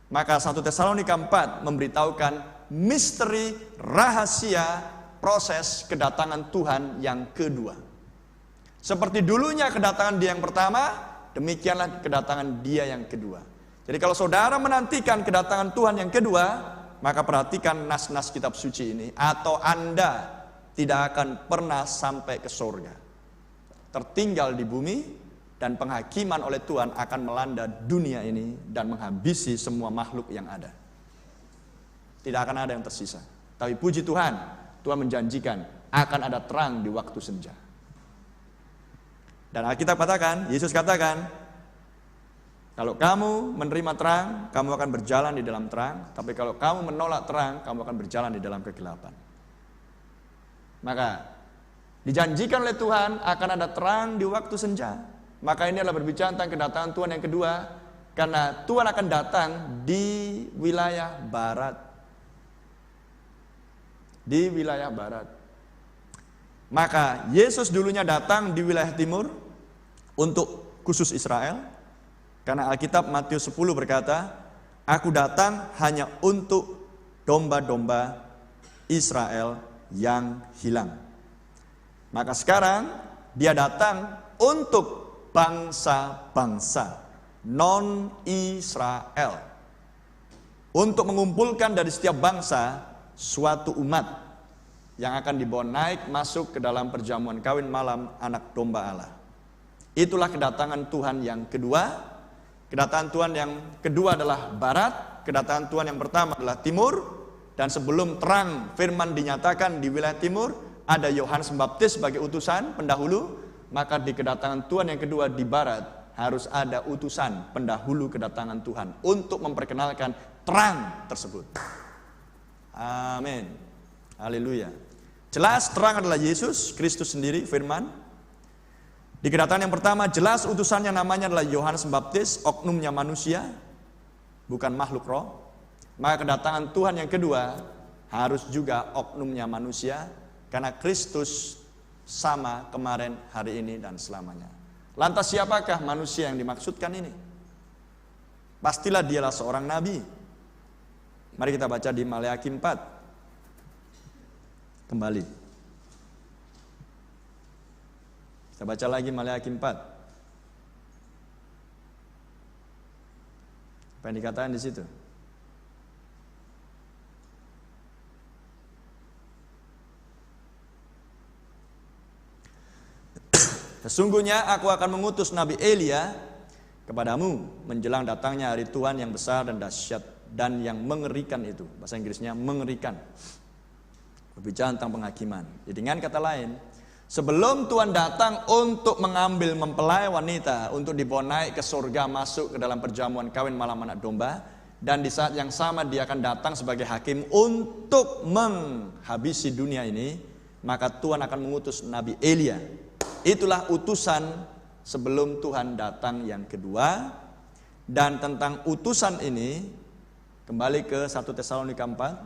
Maka 1 Tesalonika 4 memberitahukan misteri rahasia proses kedatangan Tuhan yang kedua. Seperti dulunya kedatangan Dia yang pertama, demikianlah kedatangan Dia yang kedua. Jadi kalau saudara menantikan kedatangan Tuhan yang kedua, maka perhatikan nas-nas kitab suci ini, atau Anda tidak akan pernah sampai ke surga. Tertinggal di bumi, dan penghakiman oleh Tuhan akan melanda dunia ini dan menghabisi semua makhluk yang ada. Tidak akan ada yang tersisa. Tapi puji Tuhan, Tuhan menjanjikan akan ada terang di waktu senja. Dan Alkitab katakan, Yesus katakan, kalau kamu menerima terang, kamu akan berjalan di dalam terang. Tapi kalau kamu menolak terang, kamu akan berjalan di dalam kegelapan. Maka dijanjikan oleh Tuhan akan ada terang di waktu senja. Maka ini adalah berbicara tentang kedatangan Tuhan yang kedua. Karena Tuhan akan datang di wilayah barat. Di wilayah barat. Maka Yesus dulunya datang di wilayah timur untuk khusus Israel. Karena Alkitab Matius 10 berkata, aku datang hanya untuk domba-domba Israel yang hilang. Maka sekarang Dia datang untuk bangsa-bangsa non-Israel, untuk mengumpulkan dari setiap bangsa suatu umat yang akan dibawa naik masuk ke dalam perjamuan kawin malam anak domba Allah. Itulah kedatangan Tuhan yang kedua. Kedatangan Tuhan yang kedua adalah barat, kedatangan Tuhan yang pertama adalah timur. Dan sebelum terang firman dinyatakan di wilayah timur, ada Yohanes Pembaptis sebagai utusan pendahulu. Maka di kedatangan Tuhan yang kedua di barat harus ada utusan pendahulu kedatangan Tuhan untuk memperkenalkan terang tersebut. Amin. Haleluya. Jelas terang adalah Yesus Kristus sendiri, firman. Di kedatangan yang pertama jelas utusannya namanya adalah Yohanes Pembaptis, oknumnya manusia, bukan makhluk roh. Maka kedatangan Tuhan yang kedua harus juga oknumnya manusia, karena Kristus sama kemarin, hari ini, dan selamanya. Lantas siapakah manusia yang dimaksudkan ini? Pastilah dialah seorang nabi. Mari kita baca di Maleakhi 4. Kembali. Kita baca lagi Maleakhi 4. Apa yang dikatakan di situ? Sesungguhnya aku akan mengutus Nabi Elia kepadamu menjelang datangnya hari Tuhan yang besar dan dahsyat dan yang mengerikan itu. Bahasa Inggrisnya mengerikan. Berbicara tentang penghakiman. Jadi dengan kata lain, sebelum Tuhan datang untuk mengambil mempelai wanita untuk dibawa naik ke surga, masuk ke dalam perjamuan kawin malam anak domba, dan di saat yang sama Dia akan datang sebagai hakim untuk menghabisi dunia ini, maka Tuhan akan mengutus Nabi Elia. Itulah utusan sebelum Tuhan datang yang kedua. Dan tentang utusan ini, kembali ke 1 Tesalonika 4.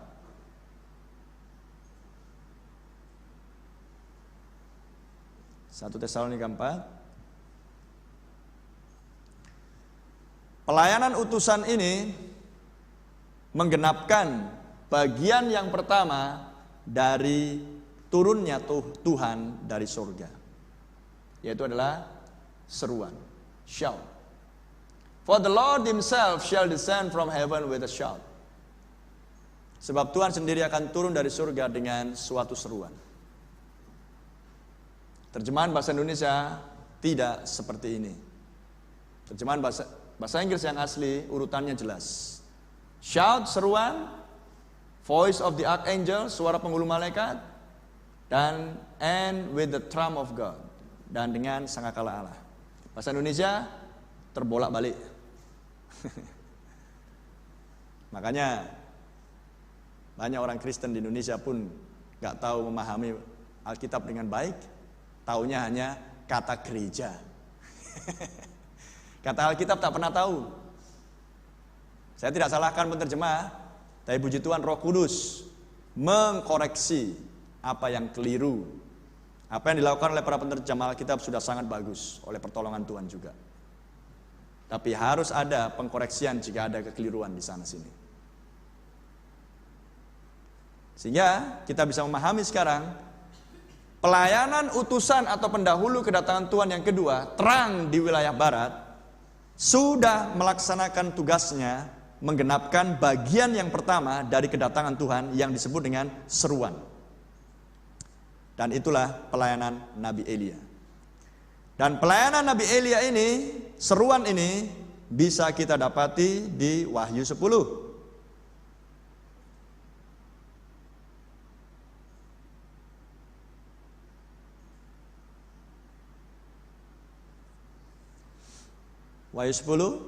1 Tesalonika 4. Pelayanan utusan ini menggenapkan bagian yang pertama dari turunnya Tuhan dari surga, yaitu adalah seruan, shout. For the Lord himself shall descend from heaven with a shout. Sebab Tuhan sendiri akan turun dari surga dengan suatu seruan. Terjemahan bahasa Indonesia tidak seperti ini. Terjemahan bahasa Inggris yang asli urutannya jelas. Shout, seruan, voice of the archangel, suara penghulu malaikat, dan and with the trump of God, dan dengan sangkakala Allah. Bahasa Indonesia terbolak-balik. Makanya banyak orang Kristen di Indonesia pun gak tahu memahami Alkitab dengan baik. Taunya hanya kata gereja. Kata Alkitab tak pernah tahu. Saya tidak salahkan penerjemah, tapi puji Tuhan Roh Kudus mengkoreksi apa yang keliru. Apa yang dilakukan oleh para penerjemah Alkitab sudah sangat bagus, oleh pertolongan Tuhan juga. Tapi harus ada pengkoreksian jika ada kekeliruan di sana sini. Sehingga kita bisa memahami sekarang, pelayanan utusan atau pendahulu kedatangan Tuhan yang kedua, terang di wilayah barat, sudah melaksanakan tugasnya menggenapkan bagian yang pertama dari kedatangan Tuhan yang disebut dengan seruan. Dan itulah pelayanan Nabi Elia. Dan pelayanan Nabi Elia ini, seruan ini bisa kita dapati di Wahyu 10. Wahyu 10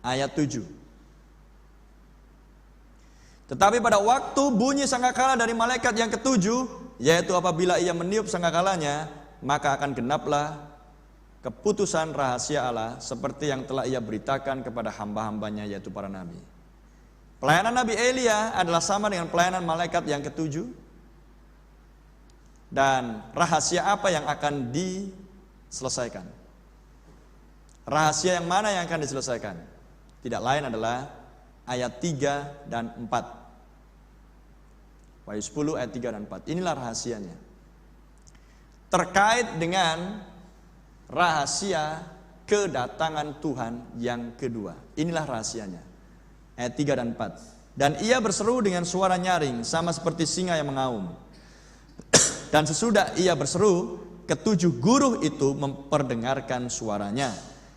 ayat 7. Tetapi pada waktu bunyi sangkakala dari malaikat yang ketujuh, yaitu apabila ia meniup sangkakalanya, maka akan genaplah keputusan rahasia Allah seperti yang telah ia beritakan kepada hamba-hambanya, yaitu para nabi. Pelayanan Nabi Elia adalah sama dengan pelayanan malaikat yang ketujuh. Dan rahasia apa yang akan diselesaikan? Rahasia yang mana yang akan diselesaikan? Tidak lain adalah ayat 3 dan 4. Wahyu 10 ayat 3 dan 4. Inilah rahasianya. Terkait dengan rahasia kedatangan Tuhan yang kedua. Inilah rahasianya. Ayat 3 dan 4. Dan ia berseru dengan suara nyaring, sama seperti singa yang mengaum. Dan sesudah ia berseru, ketujuh guru itu memperdengarkan suaranya.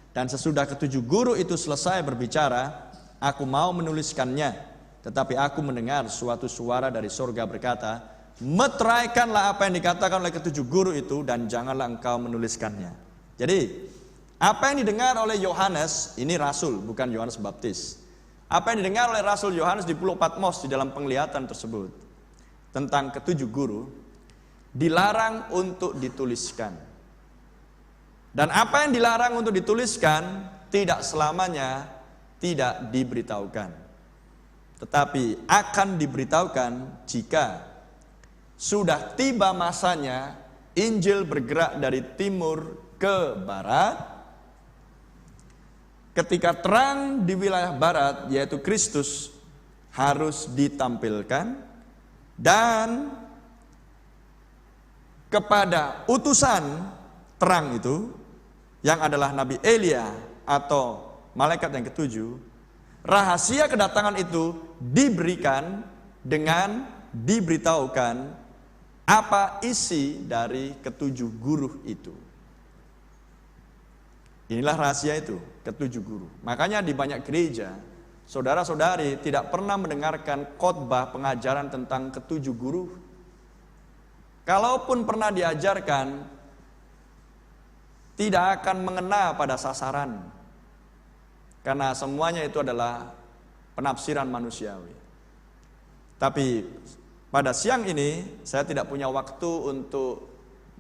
Dan sesudah ketujuh guru itu selesai berbicara, aku mau menuliskannya. Tetapi aku mendengar suatu suara dari surga berkata, meteraikanlah apa yang dikatakan oleh ketujuh guru itu, dan janganlah engkau menuliskannya. Jadi, apa yang didengar oleh Yohanes, ini rasul, bukan Yohanes Baptis. Apa yang didengar oleh Rasul Yohanes di Pulau Patmos di dalam penglihatan tersebut, tentang ketujuh guru, dilarang untuk dituliskan. Dan apa yang dilarang untuk dituliskan, tidak selamanya tidak diberitahukan. Tetapi akan diberitahukan jika sudah tiba masanya Injil bergerak dari timur ke barat. Ketika terang di wilayah barat, yaitu Kristus, harus ditampilkan. Dan kepada utusan terang itu, yang adalah Nabi Elia atau malaikat yang ketujuh, rahasia kedatangan itu diberikan dengan diberitahukan apa isi dari ketujuh guru itu. Inilah rahasia itu, ketujuh guru. Makanya di banyak gereja, saudara-saudari tidak pernah mendengarkan khotbah pengajaran tentang ketujuh guru. Kalaupun pernah diajarkan, tidak akan mengena pada sasaran. Karena semuanya itu adalah penafsiran manusiawi. Tapi pada siang ini saya tidak punya waktu untuk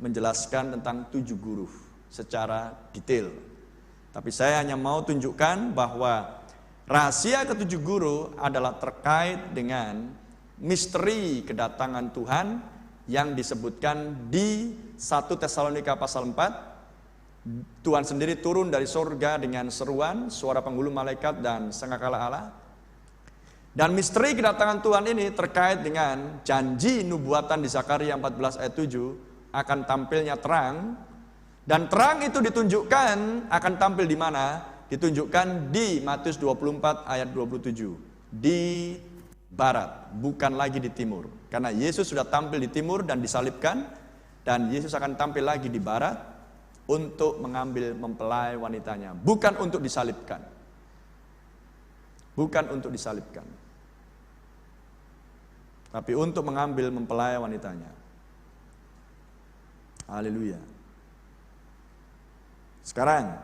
menjelaskan tentang tujuh guru secara detail. Tapi saya hanya mau tunjukkan bahwa rahasia ketujuh guru adalah terkait dengan misteri kedatangan Tuhan yang disebutkan di 1 Tesalonika pasal 4. Tuhan sendiri turun dari sorga dengan seruan, suara penghulu malaikat dan sangkakala Allah. Dan misteri kedatangan Tuhan ini terkait dengan janji nubuatan di Zakaria 14 ayat 7 akan tampilnya terang. Dan terang itu ditunjukkan akan tampil di mana? Ditunjukkan di Matius 24 ayat 27. Di barat, bukan lagi di timur. Karena Yesus sudah tampil di timur dan disalibkan. Dan Yesus akan tampil lagi di barat untuk mengambil mempelai wanitanya. Bukan untuk disalibkan. Bukan untuk disalibkan. Tapi untuk mengambil mempelai wanitanya. Haleluya. Sekarang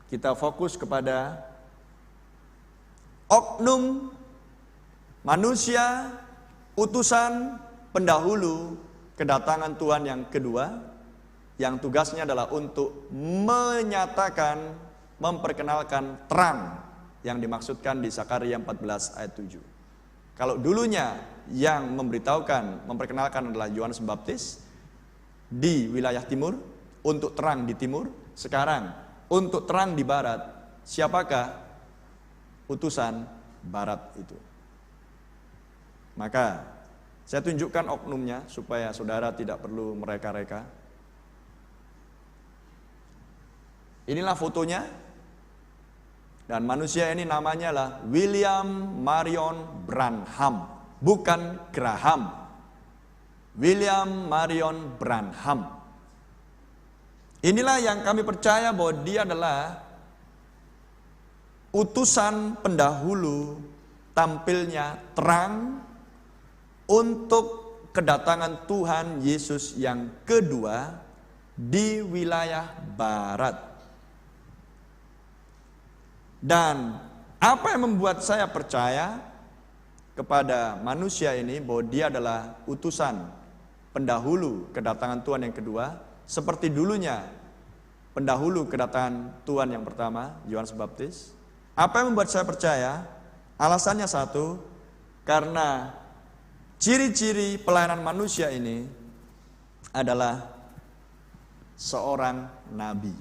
kita fokus kepada oknum manusia, utusan, pendahulu kedatangan Tuhan yang kedua, yang tugasnya adalah untuk menyatakan, memperkenalkan terang yang dimaksudkan di Zakaria 14 ayat 7. Kalau dulunya yang memberitahukan, memperkenalkan adalah Yohanes Pembaptis di wilayah timur, untuk terang di timur. Sekarang untuk terang di barat, siapakah utusan barat itu? Maka saya tunjukkan oknumnya supaya saudara tidak perlu mereka-reka. Inilah fotonya. Dan manusia ini namanya lah William Marion Branham, bukan Graham. William Marion Branham. Inilah yang kami percaya bahwa dia adalah utusan pendahulu, tampilnya terang untuk kedatangan Tuhan Yesus yang kedua di wilayah barat. Dan apa yang membuat saya percaya kepada manusia ini bahwa dia adalah utusan pendahulu kedatangan Tuhan yang kedua, seperti dulunya pendahulu kedatangan Tuhan yang pertama, Yohanes Pembaptis. Apa yang membuat saya percaya? Alasannya satu, karena ciri-ciri pelayanan manusia ini adalah seorang nabi,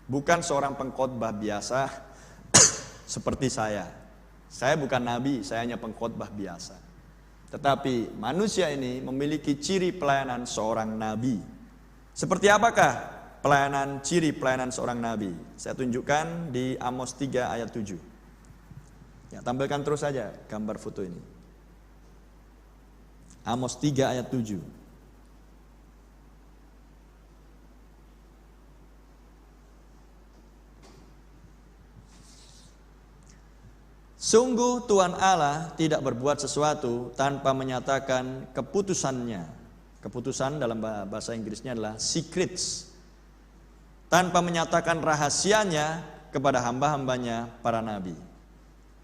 bukan seorang pengkhotbah biasa seperti saya. Saya bukan nabi, saya hanya pengkhotbah biasa. Tetapi manusia ini memiliki ciri pelayanan seorang nabi. Seperti apakah ciri pelayanan seorang nabi? Saya tunjukkan di Amos 3 ayat 7. Ya, tampilkan terus saja gambar foto ini. Amos 3 ayat 7. Sungguh Tuhan Allah tidak berbuat sesuatu tanpa menyatakan keputusannya. Keputusan dalam bahasa Inggrisnya adalah secrets. Tanpa menyatakan rahasianya kepada hamba-hambanya para nabi.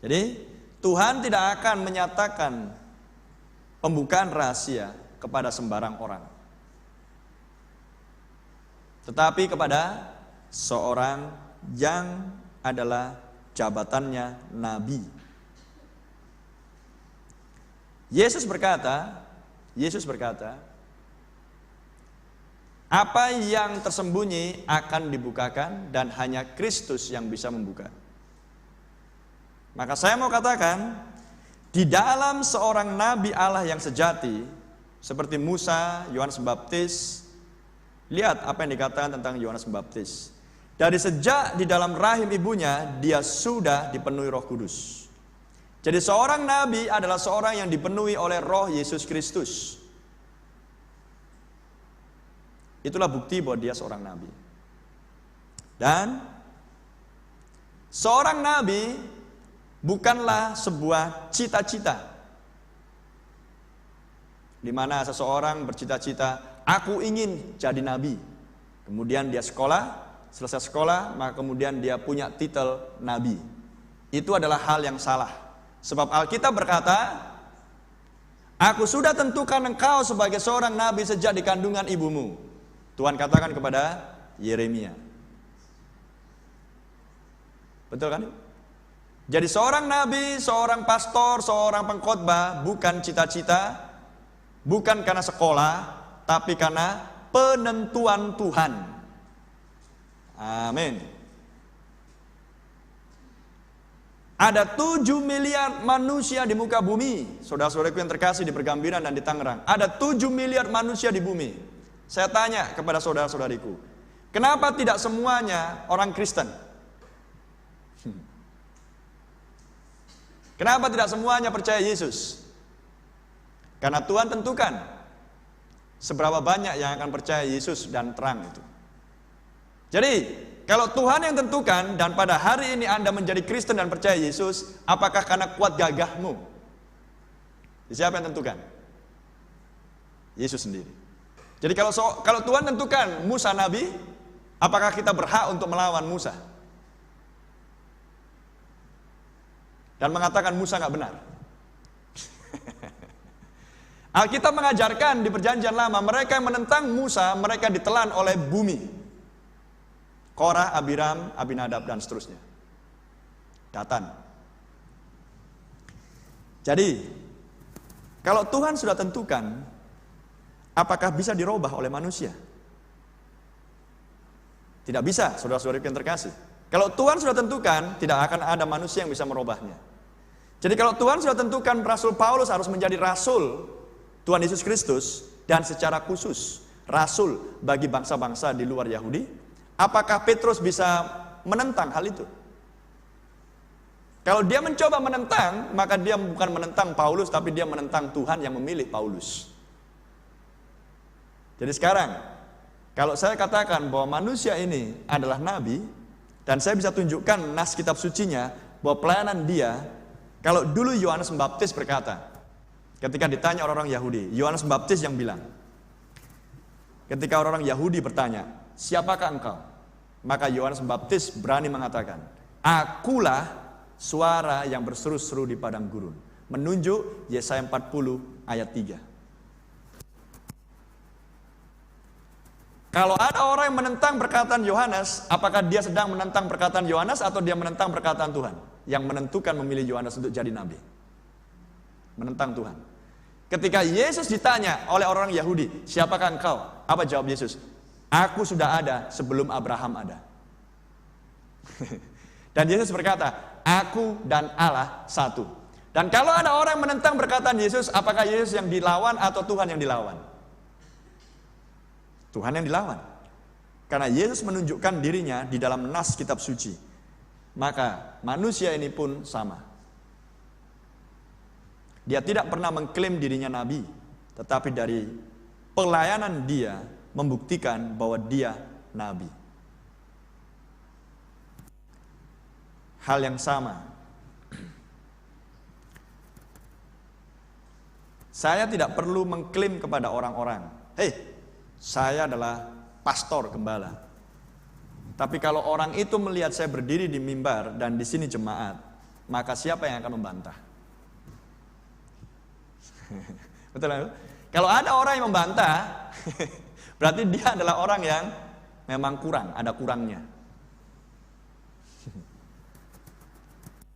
Jadi Tuhan tidak akan menyatakan pembukaan rahasia kepada sembarang orang. Tetapi kepada seorang yang adalah jabatannya nabi. Yesus berkata, apa yang tersembunyi akan dibukakan dan hanya Kristus yang bisa membuka. Maka saya mau katakan, di dalam seorang nabi Allah yang sejati, seperti Musa, Yohanes Pembaptis, lihat apa yang dikatakan tentang Yohanes Pembaptis. Dari sejak di dalam rahim ibunya, dia sudah dipenuhi Roh Kudus. Jadi seorang nabi adalah seorang yang dipenuhi oleh Roh Yesus Kristus. Itulah bukti bahwa dia seorang nabi. Dan seorang nabi bukanlah sebuah cita-cita, di mana seseorang bercita-cita, aku ingin jadi nabi. Kemudian dia sekolah, selesai sekolah, maka kemudian dia punya titel nabi. Itu adalah hal yang salah. Sebab Alkitab berkata, aku sudah tentukan engkau sebagai seorang nabi sejak di kandungan ibumu. Tuhan katakan kepada Yeremia. Betul kan? Jadi seorang nabi, seorang pastor, seorang pengkhotbah bukan cita-cita, bukan karena sekolah, tapi karena penentuan Tuhan. Amin. Ada 7 miliar manusia di muka bumi. Saudara-saudaraku yang terkasih di Pergambiran dan di Tangerang, ada 7 miliar manusia di bumi. Saya tanya kepada saudara-saudariku, kenapa tidak semuanya orang Kristen? Kenapa tidak semuanya percaya Yesus? Karena Tuhan tentukan seberapa banyak yang akan percaya Yesus dan terang itu. Jadi, kalau Tuhan yang tentukan dan pada hari ini Anda menjadi Kristen dan percaya Yesus, apakah karena kuat gagahmu? Siapa yang tentukan? Yesus sendiri. Jadi kalau Tuhan tentukan Musa nabi, apakah kita berhak untuk melawan Musa? Dan mengatakan Musa nggak benar. Alkitab mengajarkan di Perjanjian Lama, mereka yang menentang Musa, mereka ditelan oleh bumi. Korah, Abiram, Abinadab, dan seterusnya. Datan. Jadi, kalau Tuhan sudah tentukan, apakah bisa dirubah oleh manusia? Tidak bisa, saudara-saudara yang terkasih. Kalau Tuhan sudah tentukan, tidak akan ada manusia yang bisa merubahnya. Jadi kalau Tuhan sudah tentukan Rasul Paulus harus menjadi rasul Tuhan Yesus Kristus, dan secara khusus rasul bagi bangsa-bangsa di luar Yahudi, apakah Petrus bisa menentang hal itu? Kalau dia mencoba menentang, maka dia bukan menentang Paulus, tapi dia menentang Tuhan yang memilih Paulus. Jadi sekarang, kalau saya katakan bahwa manusia ini adalah nabi, dan saya bisa tunjukkan nas kitab sucinya, bahwa pelayanan dia, kalau dulu Yohanes Pembaptis berkata, ketika ditanya orang-orang Yahudi, Yohanes Pembaptis yang bilang, ketika orang-orang Yahudi bertanya, siapakah engkau? Maka Yohanes Pembaptis berani mengatakan, akulah suara yang berseru-seru di padang gurun. Menunjuk Yesaya 40 ayat 3. Kalau ada orang yang menentang perkataan Yohanes, apakah dia sedang menentang perkataan Yohanes atau dia menentang perkataan Tuhan yang menentukan memilih Yohanes untuk jadi nabi? Menentang Tuhan. Ketika Yesus ditanya oleh orang Yahudi, siapakah engkau? Apa jawab Yesus? Aku sudah ada sebelum Abraham ada. Dan Yesus berkata, aku dan Allah satu. Dan kalau ada orang yang menentang perkataan Yesus, apakah Yesus yang dilawan atau Tuhan yang dilawan? Tuhan yang dilawan. Karena Yesus menunjukkan dirinya di dalam nas kitab suci. Maka manusia ini pun sama. Dia tidak pernah mengklaim dirinya nabi, tetapi dari pelayanan dia membuktikan bahwa dia nabi. Hal yang sama. Saya tidak perlu mengklaim kepada orang-orang, saya adalah pastor gembala. Tapi kalau orang itu melihat saya berdiri di mimbar dan di sini jemaat, maka siapa yang akan membantah? Betul kan? Kalau ada orang yang membantah, berarti dia adalah orang yang memang kurang, ada kurangnya.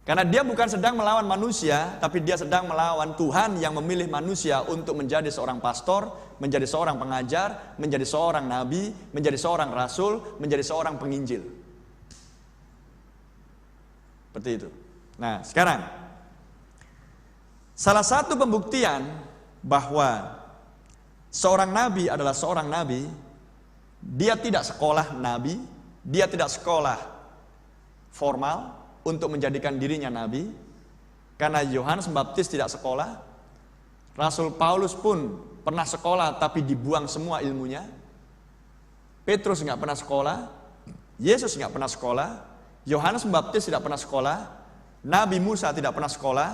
Karena dia bukan sedang melawan manusia, tapi dia sedang melawan Tuhan yang memilih manusia untuk menjadi seorang pastor, menjadi seorang pengajar, menjadi seorang nabi, menjadi seorang rasul, menjadi seorang penginjil. Seperti itu. Nah, sekarang salah satu pembuktian bahwa seorang nabi adalah seorang nabi, dia tidak sekolah nabi, dia tidak sekolah formal untuk menjadikan dirinya nabi, karena Yohanes Pembaptis tidak sekolah, Rasul Paulus pun pernah sekolah tapi dibuang semua ilmunya, Petrus nggak pernah sekolah, Yesus nggak pernah sekolah, Yohanes Pembaptis tidak pernah sekolah, Nabi Musa tidak pernah sekolah.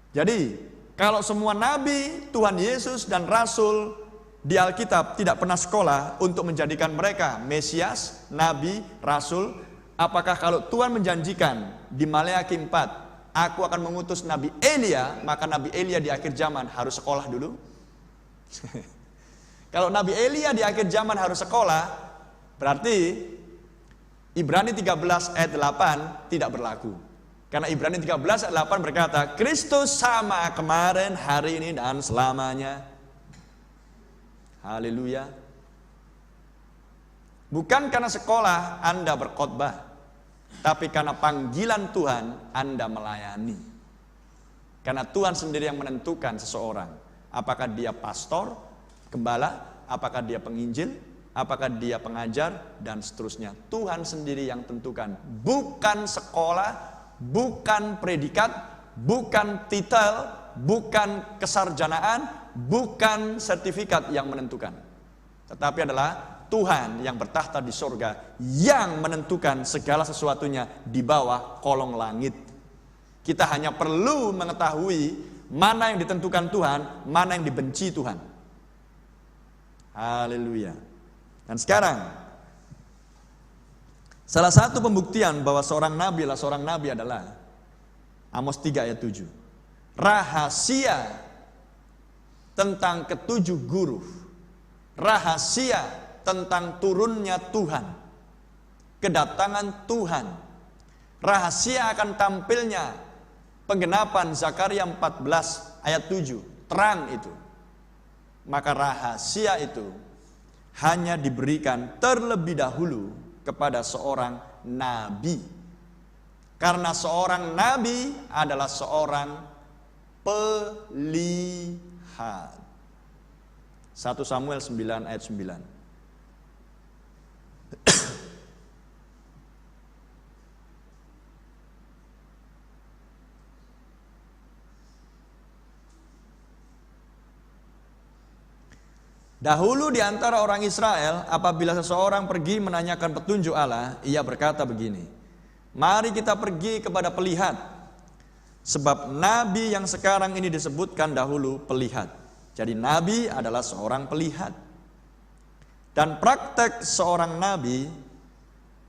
Jadi kalau semua nabi, Tuhan Yesus dan Rasul di Alkitab tidak pernah sekolah untuk menjadikan mereka Mesias, Nabi, Rasul, apakah kalau Tuhan menjanjikan di Maleakhi 4, aku akan mengutus Nabi Elia, maka Nabi Elia di akhir zaman harus sekolah dulu? Kalau Nabi Elia di akhir zaman harus sekolah, berarti Ibrani 13 ayat 8 tidak berlaku. Karena Ibrani 13 ayat 8 berkata, Kristus sama kemarin, hari ini, dan selamanya. Haleluya. Bukan karena sekolah Anda berkhotbah, tapi karena panggilan Tuhan Anda melayani. Karena Tuhan sendiri yang menentukan seseorang, apakah dia pastor, gembala, apakah dia penginjil, apakah dia pengajar, dan seterusnya. Tuhan sendiri yang tentukan, bukan sekolah, bukan predikat, bukan titel, bukan kesarjanaan, bukan sertifikat yang menentukan, tetapi adalah Tuhan yang bertahta di sorga yang menentukan segala sesuatunya di bawah kolong langit. Kita hanya perlu mengetahui mana yang ditentukan Tuhan, mana yang dibenci Tuhan. Haleluya. Dan sekarang, salah satu pembuktian bahwa seorang nabi adalah Amos 3 ayat 7. Rahasia tentang ketujuh guru, rahasia tentang turunnya Tuhan, kedatangan Tuhan, rahasia akan tampilnya penggenapan Zakaria 14 ayat 7, terang itu. Maka rahasia itu hanya diberikan terlebih dahulu kepada seorang nabi. Karena seorang nabi adalah seorang pelihat. 1 Samuel 9 ayat 9. Dahulu di antara orang Israel, apabila seseorang pergi menanyakan petunjuk Allah, ia berkata begini, mari kita pergi kepada pelihat. Sebab nabi yang sekarang ini disebutkan dahulu pelihat. Jadi nabi adalah seorang pelihat. Dan praktek seorang nabi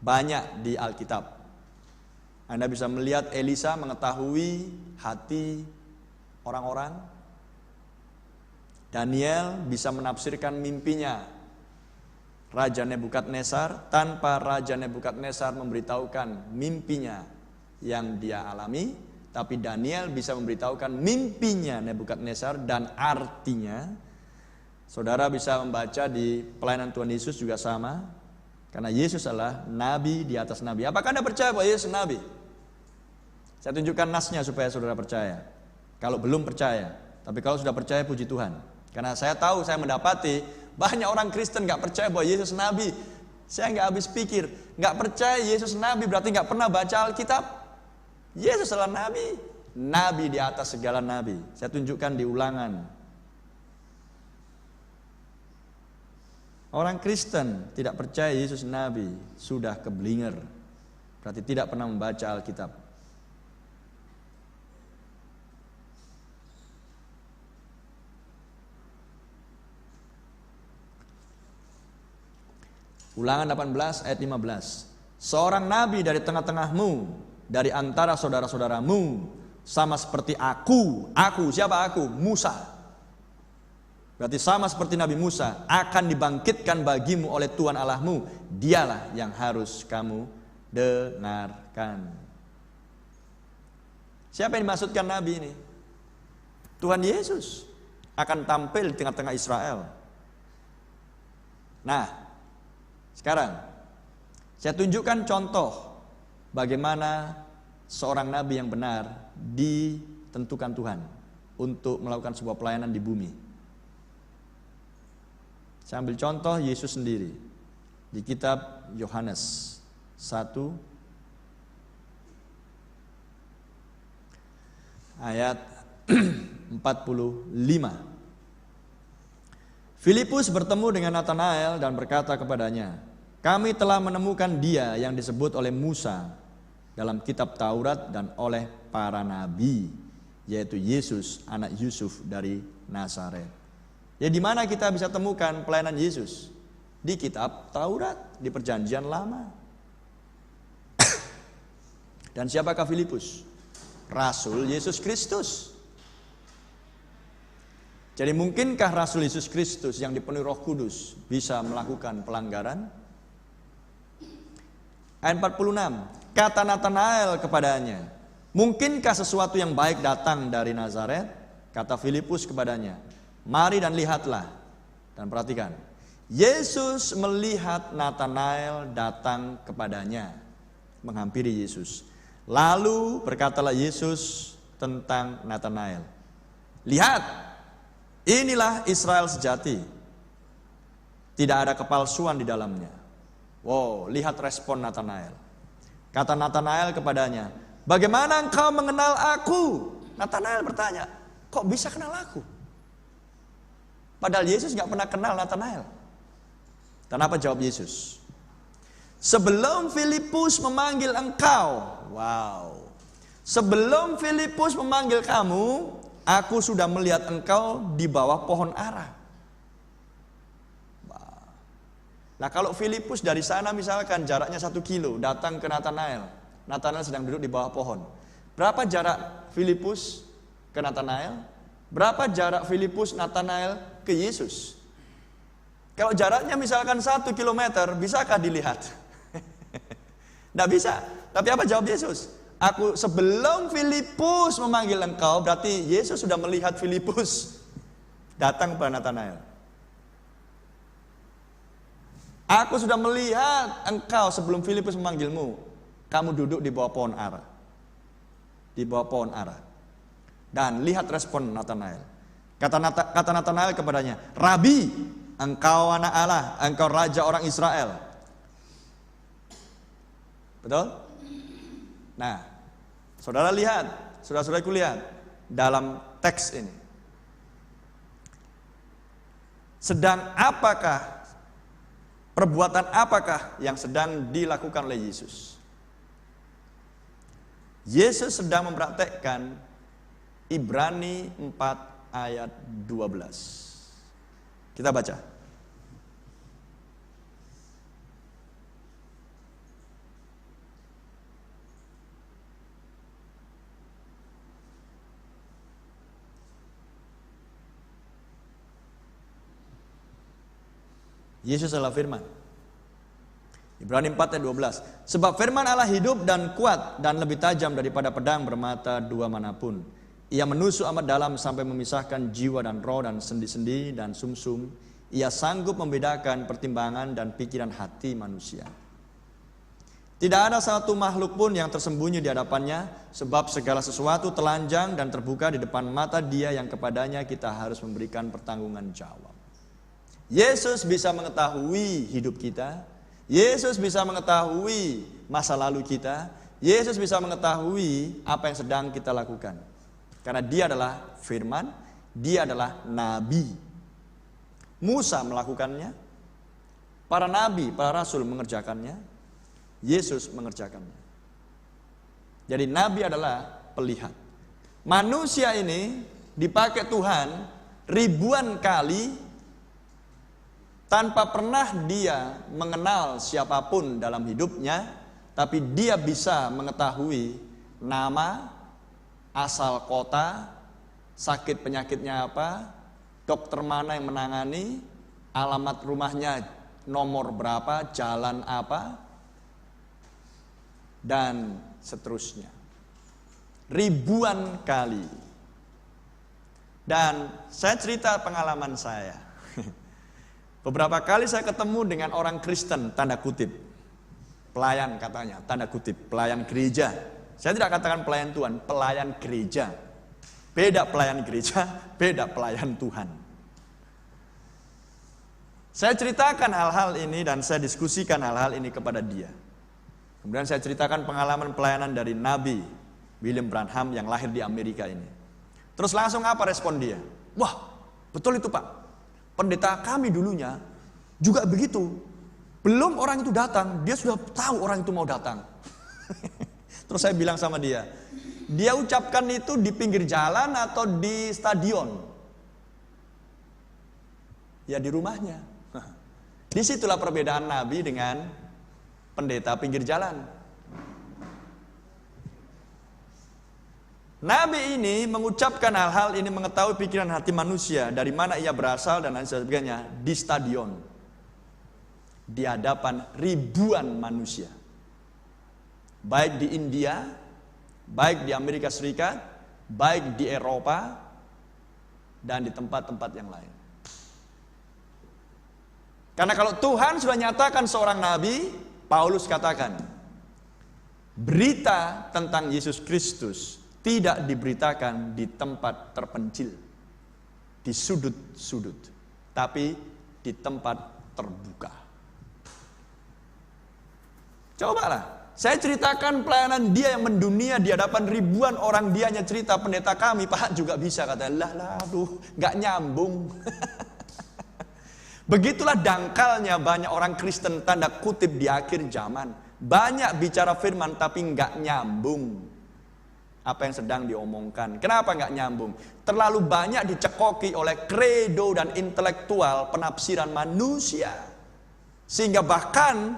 banyak di Alkitab. Anda bisa melihat Elisa mengetahui hati orang-orang. Daniel bisa menafsirkan mimpinya Raja Nebukadnezar tanpa Raja Nebukadnezar memberitahukan mimpinya yang dia alami, tapi Daniel bisa memberitahukan mimpinya Nebukadnezar dan artinya. Saudara bisa membaca di pelayanan Tuhan Yesus juga sama, karena Yesus adalah nabi di atas nabi. Apakah Anda percaya bahwa Yesus nabi? Saya tunjukkan nasnya supaya saudara percaya. Kalau belum percaya, tapi kalau sudah percaya puji Tuhan. Karena saya tahu, saya mendapati banyak orang Kristen gak percaya bahwa Yesus nabi. Saya gak habis pikir, gak percaya Yesus nabi berarti gak pernah baca Alkitab. Yesus adalah nabi, nabi di atas segala nabi. Saya tunjukkan di Ulangan. Orang Kristen tidak percaya Yesus nabi sudah keblinger, berarti tidak pernah membaca Alkitab. Ulangan 18 ayat 15. Seorang nabi dari tengah-tengahmu, dari antara saudara-saudaramu, sama seperti aku. Aku, siapa aku? Musa. Berarti sama seperti Nabi Musa, akan dibangkitkan bagimu oleh Tuhan Allahmu. Dialah yang harus kamu dengarkan. Siapa yang dimaksudkan nabi ini? Tuhan Yesus akan tampil di tengah-tengah Israel. Nah, sekarang saya tunjukkan contoh bagaimana seorang nabi yang benar ditentukan Tuhan untuk melakukan sebuah pelayanan di bumi. Saya ambil contoh Yesus sendiri di kitab Yohanes 1 ayat 45. Filipus bertemu dengan Natanael dan berkata kepadanya, kami telah menemukan dia yang disebut oleh Musa dalam kitab Taurat dan oleh para nabi, yaitu Yesus anak Yusuf dari Nazaret. Ya, di mana kita bisa temukan pelayanan Yesus? Di kitab Taurat, di perjanjian lama. Dan siapakah Filipus? Rasul Yesus Kristus. Jadi mungkinkah Rasul Yesus Kristus yang dipenuhi Roh Kudus bisa melakukan pelanggaran? Ayat 46, kata Natanael kepadanya, mungkinkah sesuatu yang baik datang dari Nazaret? Kata Filipus kepadanya, mari dan lihatlah. Dan perhatikan, Yesus melihat Natanael datang kepadanya, menghampiri Yesus. Lalu berkatalah Yesus tentang Natanael, lihat, inilah Israel sejati, tidak ada kepalsuan di dalamnya. Wow, lihat respon Natanael. Kata Natanael kepadanya, bagaimana engkau mengenal aku? Natanael bertanya, kok bisa kenal aku? Padahal Yesus gak pernah kenal Natanael. Dan apa jawab Yesus? Sebelum Filipus memanggil engkau, wow, sebelum Filipus memanggil kamu, aku sudah melihat engkau di bawah pohon ara. Nah, kalau Filipus dari sana misalkan jaraknya 1 kilo datang ke Natanael. Natanael sedang duduk di bawah pohon. Berapa jarak Filipus ke Natanael? Berapa jarak Filipus Natanael ke Yesus? Kalau jaraknya misalkan 1 kilometer, bisakah dilihat? Tidak bisa. Tapi apa jawab Yesus? Aku sebelum Filipus memanggil engkau, berarti Yesus sudah melihat Filipus datang kepada Natanael. Aku sudah melihat engkau sebelum Filipus memanggilmu. Kamu duduk di bawah pohon ara. Di bawah pohon ara. Dan lihat respon Natanael. Kata Natanael kepadanya, Rabi, engkau anak Allah, engkau raja orang Israel. Betul? Nah, saudara lihat, saudara-saudaraku lihat dalam teks ini. Sedang apakah, perbuatan apakah yang sedang dilakukan oleh Yesus? Yesus sedang mempraktekkan Ibrani 4 ayat 12. Kita baca. Yesus adalah firman. Ibrani 4 ayat 12. Sebab firman Allah hidup dan kuat dan lebih tajam daripada pedang bermata dua manapun. Ia menusuk amat dalam sampai memisahkan jiwa dan roh dan sendi-sendi dan sumsum. Ia sanggup membedakan pertimbangan dan pikiran hati manusia. Tidak ada satu makhluk pun yang tersembunyi di hadapannya, sebab segala sesuatu telanjang dan terbuka di depan mata Dia yang kepadanya kita harus memberikan pertanggungan jawab. Yesus bisa mengetahui hidup kita. Yesus bisa mengetahui masa lalu kita. Yesus bisa mengetahui apa yang sedang kita lakukan. Karena Dia adalah firman, Dia adalah nabi. Musa melakukannya, para nabi, para rasul mengerjakannya, Yesus mengerjakannya. Jadi nabi adalah pelihat. Manusia ini dipakai Tuhan ribuan kali tanpa pernah dia mengenal siapapun dalam hidupnya, tapi dia bisa mengetahui nama, asal kota, sakit penyakitnya apa, dokter mana yang menangani, alamat rumahnya nomor berapa, jalan apa, dan seterusnya. Ribuan kali. Dan saya cerita pengalaman saya. Beberapa kali saya ketemu dengan orang Kristen, tanda kutip. Pelayan katanya, tanda kutip, pelayan gereja. Saya tidak katakan pelayan Tuhan, pelayan gereja. Beda pelayan gereja, beda pelayan Tuhan. Saya ceritakan hal-hal ini dan saya diskusikan hal-hal ini kepada dia. Kemudian saya ceritakan pengalaman pelayanan dari Nabi William Branham yang lahir di Amerika ini. Terus langsung apa respon dia? Wah, betul itu Pak. Pendeta kami dulunya juga begitu. Belum orang itu datang, dia sudah tahu orang itu mau datang. Terus saya bilang sama dia ucapkan itu di pinggir jalan atau di stadion? Ya di rumahnya. Disitulah perbedaan Nabi dengan pendeta pinggir jalan. Nabi ini mengucapkan hal-hal ini, mengetahui pikiran hati manusia, dari mana ia berasal dan lain sebagainya, di stadion, di hadapan ribuan manusia, baik di India, baik di Amerika Serikat, baik di Eropa, dan di tempat-tempat yang lain. Karena kalau Tuhan sudah nyatakan seorang nabi, Paulus katakan, berita tentang Yesus Kristus tidak diberitakan di tempat terpencil, di sudut-sudut, tapi di tempat terbuka. Cobalah, saya ceritakan pelayanan dia yang mendunia di hadapan ribuan orang, dia hanya cerita pendeta kami, Pak juga bisa, katanya, aduh, gak nyambung. Begitulah dangkalnya banyak orang Kristen tanda kutip di akhir zaman. Banyak bicara firman tapi gak nyambung apa yang sedang diomongkan. Kenapa nggak nyambung? Terlalu banyak dicekoki oleh kredo dan intelektual penafsiran manusia. Sehingga bahkan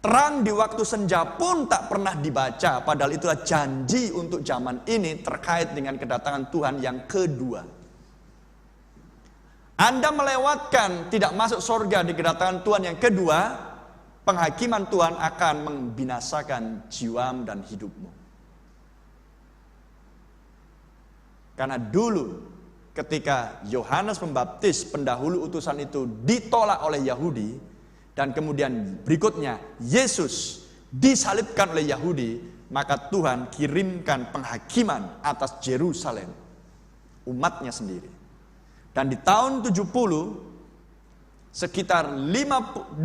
terang di waktu senja pun tak pernah dibaca. Padahal itulah janji untuk zaman ini terkait dengan kedatangan Tuhan yang kedua. Anda melewatkan tidak masuk surga di kedatangan Tuhan yang kedua, penghakiman Tuhan akan membinasakan jiwamu dan hidupmu. Karena dulu ketika Yohanes Pembaptis, pendahulu utusan itu, ditolak oleh Yahudi, dan kemudian berikutnya Yesus disalibkan oleh Yahudi, maka Tuhan kirimkan penghakiman atas Yerusalem, umatnya sendiri. Dan di tahun 70, sekitar 20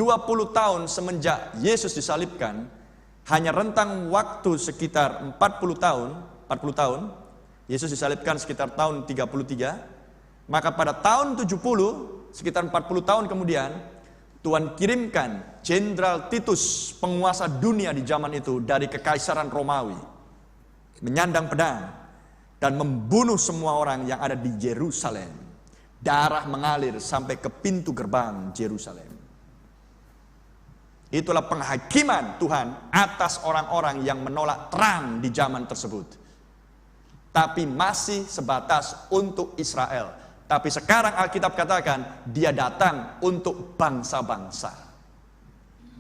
tahun semenjak Yesus disalibkan, hanya rentang waktu sekitar 40 tahun, Yesus disalibkan sekitar tahun 33, maka pada tahun 70, sekitar 40 tahun kemudian, Tuhan kirimkan Jenderal Titus, penguasa dunia di zaman itu dari Kekaisaran Romawi, menyandang pedang dan membunuh semua orang yang ada di Yerusalem. Darah mengalir sampai ke pintu gerbang Yerusalem. Itulah penghakiman Tuhan atas orang-orang yang menolak terang di zaman tersebut. Tapi masih sebatas untuk Israel. Tapi sekarang Alkitab katakan dia datang untuk bangsa-bangsa.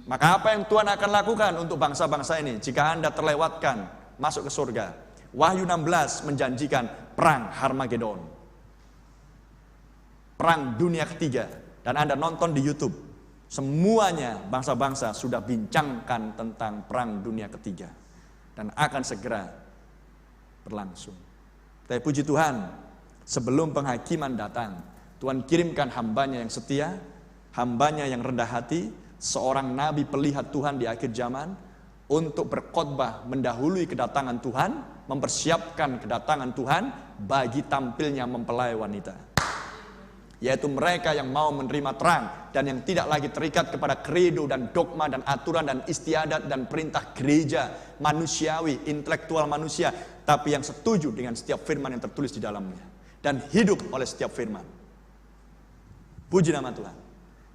Maka apa yang Tuhan akan lakukan untuk bangsa-bangsa ini jika Anda terlewatkan masuk ke surga? Wahyu 16 menjanjikan perang Harmagedon, perang dunia ketiga. Dan Anda nonton di YouTube, semuanya bangsa-bangsa sudah bincangkan tentang perang dunia ketiga dan akan segera berlangsung. Tapi puji Tuhan, sebelum penghakiman datang, Tuhan kirimkan hambanya yang setia, hambanya yang rendah hati, seorang nabi pelihat Tuhan di akhir zaman, untuk berkhotbah mendahului kedatangan Tuhan, mempersiapkan kedatangan Tuhan bagi tampilnya mempelai wanita. Yaitu mereka yang mau menerima terang dan yang tidak lagi terikat kepada kredo dan dogma dan aturan dan istiadat dan perintah gereja manusiawi, intelektual manusia, tapi yang setuju dengan setiap firman yang tertulis di dalamnya dan hidup oleh setiap firman. Puji nama Tuhan.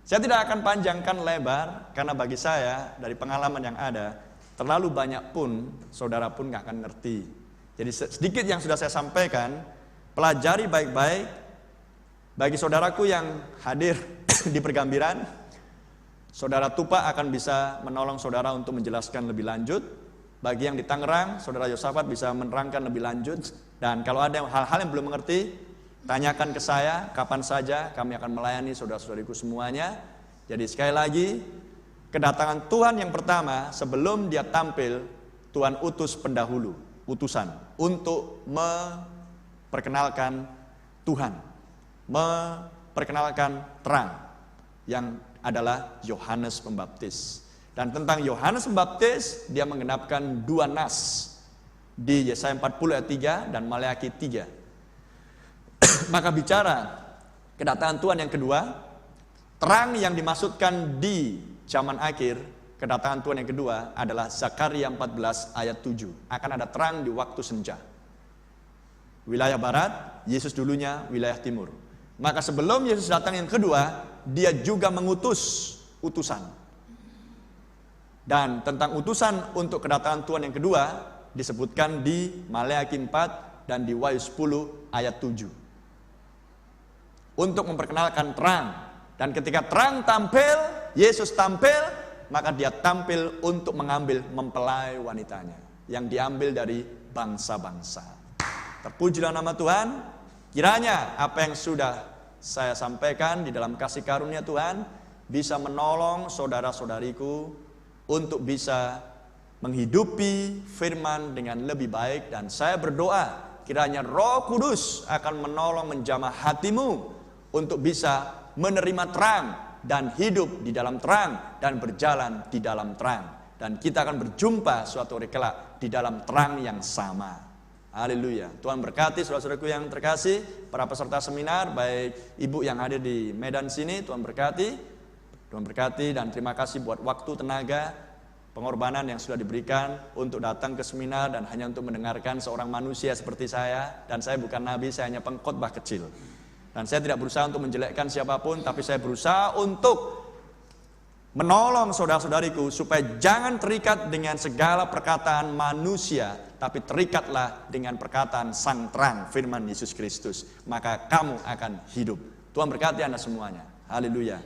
Saya tidak akan panjangkan lebar, karena bagi saya dari pengalaman yang ada, terlalu banyak pun saudara pun gak akan ngerti. Jadi sedikit yang sudah saya sampaikan, pelajari baik-baik. Bagi saudaraku yang hadir di pergambiran, saudara Tupa akan bisa menolong saudara untuk menjelaskan lebih lanjut. Bagi yang di Tangerang, saudara Yosafat bisa menerangkan lebih lanjut. Dan kalau ada hal-hal yang belum mengerti, tanyakan ke saya, kapan saja kami akan melayani saudara-saudariku semuanya. Jadi sekali lagi, kedatangan Tuhan yang pertama, sebelum dia tampil, Tuhan utus pendahulu, utusan, untuk memperkenalkan Tuhan, memperkenalkan terang, yang adalah Yohanes Pembaptis. Dan tentang Yohanes Pembaptis, dia menggenapkan 2 nas di Yesaya 40 ayat 3 dan Maleakhi 3. Maka bicara kedatangan Tuhan yang kedua, terang yang dimaksudkan di zaman akhir, kedatangan Tuhan yang kedua adalah Zakaria 14 ayat 7. Akan ada terang di waktu senja. Wilayah barat, Yesus dulunya wilayah timur. Maka sebelum Yesus datang yang kedua, dia juga mengutus utusan. Dan tentang utusan untuk kedatangan Tuhan yang kedua disebutkan di Maleakhi 4 dan di Wahyu 10 ayat 7. Untuk memperkenalkan terang. Dan ketika terang tampil, Yesus tampil, maka dia tampil untuk mengambil mempelai wanitanya yang diambil dari bangsa-bangsa. Terpujilah nama Tuhan. Kiranya apa yang sudah saya sampaikan di dalam kasih karunia Tuhan bisa menolong saudara-saudariku untuk bisa menghidupi firman dengan lebih baik. Dan saya berdoa kiranya Roh Kudus akan menolong menjamah hatimu untuk bisa menerima terang dan hidup di dalam terang dan berjalan di dalam terang. Dan kita akan berjumpa suatu hari kelak di dalam terang yang sama. Haleluya. Tuhan berkati saudara-saudaraku yang terkasih, para peserta seminar, baik ibu yang hadir di Medan sini, Tuhan berkati. Tuhan berkati dan terima kasih buat waktu, tenaga, pengorbanan yang sudah diberikan untuk datang ke seminar dan hanya untuk mendengarkan seorang manusia seperti saya. Dan saya bukan nabi, saya hanya pengkhotbah kecil. Dan saya tidak berusaha untuk menjelekkan siapapun, tapi saya berusaha untuk menolong saudara-saudariku supaya jangan terikat dengan segala perkataan manusia, tapi terikatlah dengan perkataan Sang Terang, firman Yesus Kristus. Maka kamu akan hidup. Tuhan berkati Anda semuanya. Haleluya.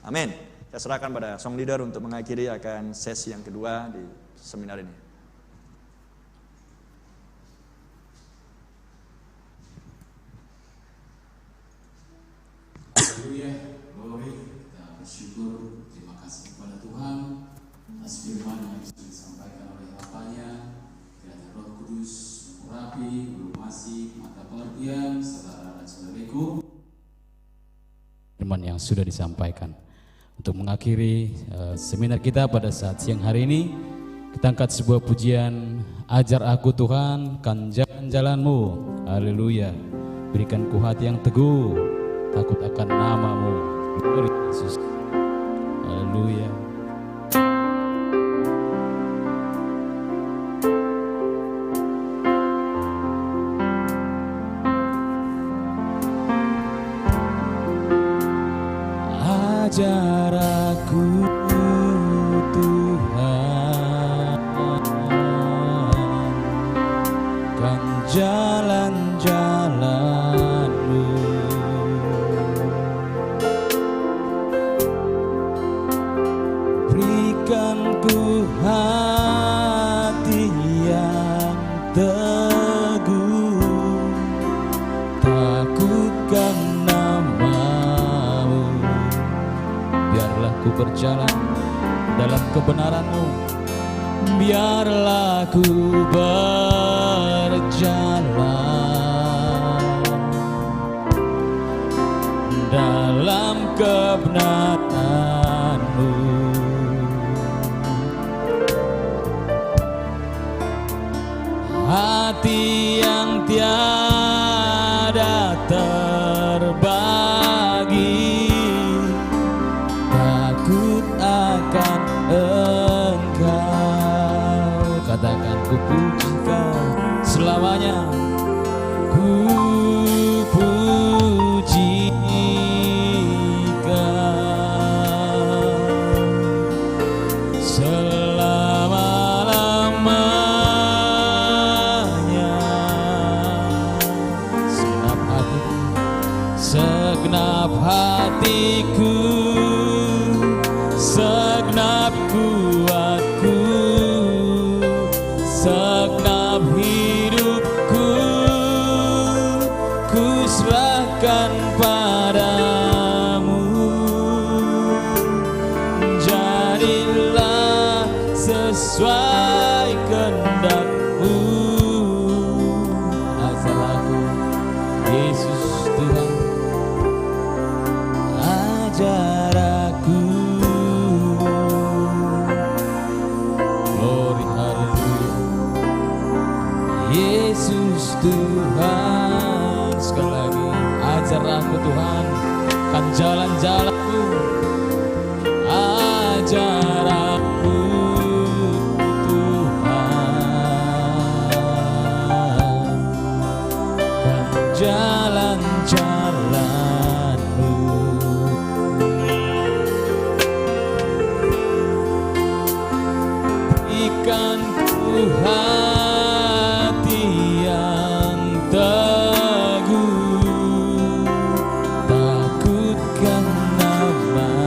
Amin. Saya serahkan pada song leader untuk mengakhiri akan sesi yang kedua di seminar ini. Haleluya. Glory. Kita bersyukur. Terima kasih. kasih kepada Tuhan atas firman yang sudah disampaikan oleh Bapaknya, kiranya Roh Kudus mengurapi, melumasi mata pengertian saudara dan saudariku firman yang sudah disampaikan. Untuk mengakhiri seminar kita pada saat siang hari ini, kita angkat sebuah pujian, ajar aku Tuhan kan jalan-jalanmu, haleluya. Berikan ku hati yang teguh, takut akan namamu, Glory Yesus, haleluya. Ajar aku Tuhan kan jalan-jalanmu, berikan ku hati yang teguh, takutkan namamu, biarlah ku berjalan dalam kebenaran-Mu, biarlah ku berjalan dalam kebenaran-Mu. Hati yang tiada terbagi, takut akan Engkau. Katakan ku puji Kau selamanya, ku puji Kau selama-lamanya. Segenap hatiku, segenap kuatku, segenap hidupku, ku serahkan padamu. Jadilah sesuai kehendak-Mu. Ajar aku Yesus Tuhan, ajar aku. Glory haleluya. Yesus Tuhan, sekali lagi ajar aku Tuhan kan jalan-jalanmu. Ajar aku Tuhan kan jalan-jalan-Mu. Berikan ku hati yang teguh, takutkan nama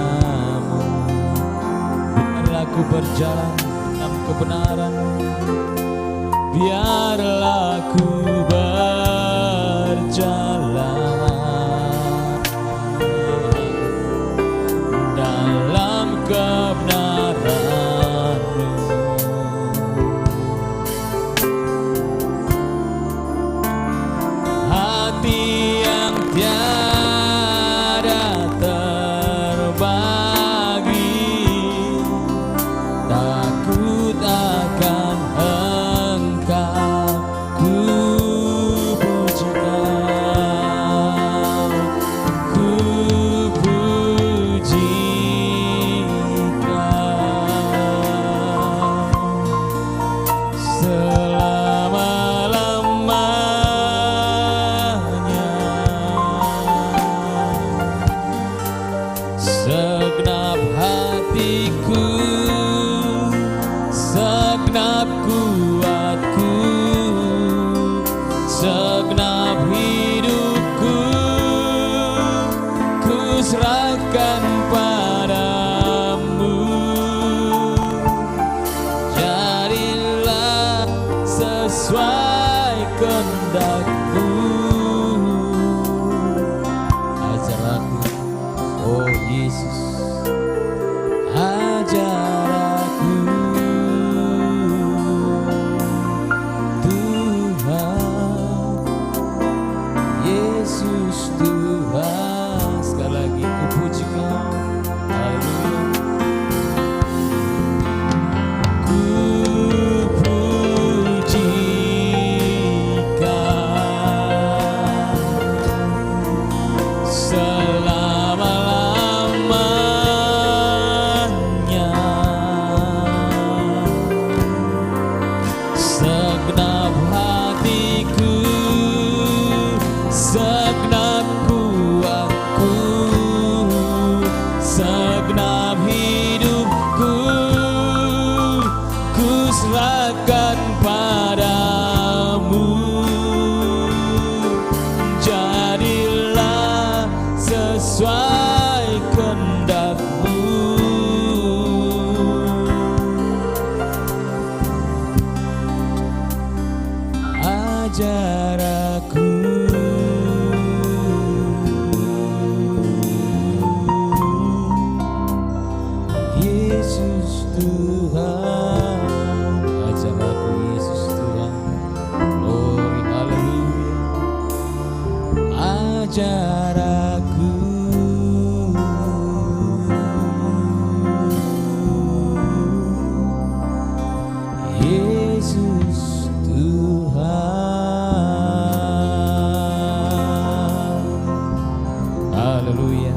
Haleluya.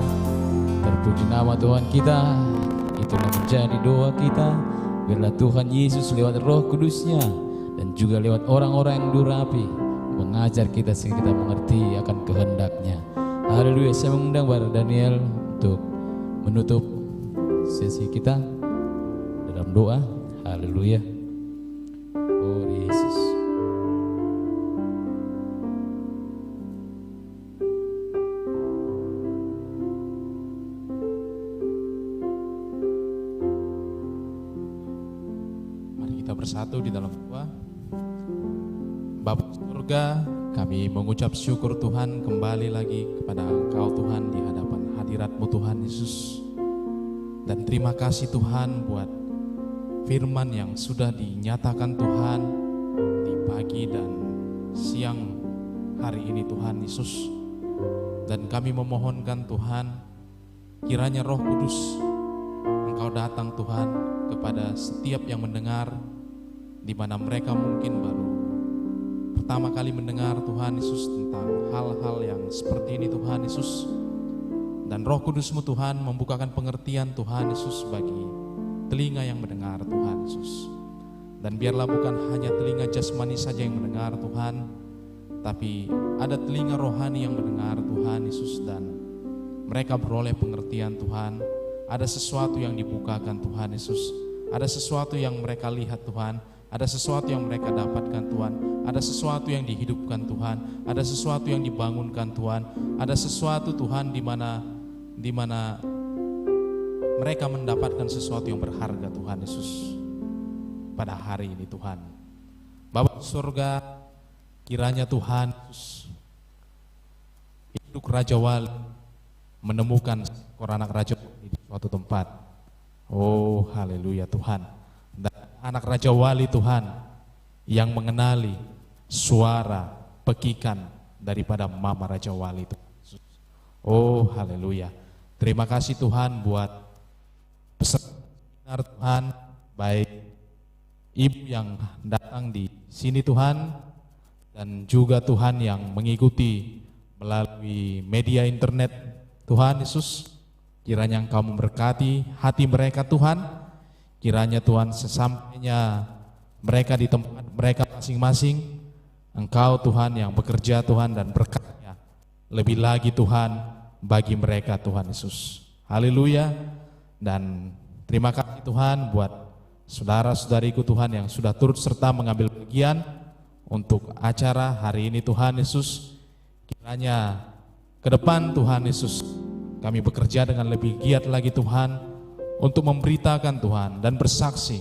Terpuji nama Tuhan kita. Itulah menjadi doa kita. Biarlah Tuhan Yesus lewat Roh Kudus-Nya dan juga lewat orang-orang yang durapi mengajar kita sehingga kita mengerti akan kehendak-Nya. Haleluya. Saya mengundang Brother Daniel untuk menutup sesi kita dalam doa. Haleluya. Oh Yesus. Mari kita bersatu di dalam doa. Bapa surga, kami mengucap syukur Tuhan kembali lagi kepada Engkau Tuhan di hadapan hadirat-Mu Tuhan Yesus. Dan terima kasih Tuhan buat firman yang sudah dinyatakan Tuhan di pagi dan siang hari ini Tuhan Yesus. Dan kami memohonkan Tuhan, kiranya Roh Kudus Engkau datang Tuhan kepada setiap yang mendengar, di mana mereka mungkin baru pertama kali mendengar Tuhan Yesus tentang hal-hal yang seperti ini Tuhan Yesus. Dan Roh Kudus-Mu Tuhan membukakan pengertian Tuhan Yesus bagi telinga yang mendengar Tuhan Yesus. Dan biarlah bukan hanya telinga jasmani saja yang mendengar Tuhan, tapi ada telinga rohani yang mendengar Tuhan Yesus, dan mereka beroleh pengertian Tuhan. Ada sesuatu yang dibukakan Tuhan Yesus, ada sesuatu yang mereka lihat Tuhan, ada sesuatu yang mereka dapatkan Tuhan, ada sesuatu yang dihidupkan Tuhan, ada sesuatu yang dibangunkan Tuhan, ada sesuatu Tuhan di mana mereka mendapatkan sesuatu yang berharga Tuhan Yesus pada hari ini Tuhan. Bapa surga, kiranya Tuhan Yesus hidup Raja Wali menemukan anak Raja Wali di suatu tempat. Oh haleluya Tuhan. Dan anak Raja Wali Tuhan yang mengenali suara pekikan daripada Mama Raja Wali Tuhan. Oh haleluya. Terima kasih Tuhan buat pesan Tuhan, baik ibu yang datang di sini Tuhan, dan juga Tuhan yang mengikuti melalui media internet Tuhan Yesus. Kiranya Engkau memberkati hati mereka Tuhan. Kiranya Tuhan sesampainya mereka di tempat mereka masing-masing, Engkau Tuhan yang bekerja Tuhan, dan berkatnya lebih lagi Tuhan bagi mereka Tuhan Yesus. Haleluya. Dan terima kasih Tuhan buat saudara-saudariku Tuhan yang sudah turut serta mengambil bagian untuk acara hari ini Tuhan Yesus. Kiranya ke depan Tuhan Yesus kami bekerja dengan lebih giat lagi Tuhan untuk memberitakan Tuhan dan bersaksi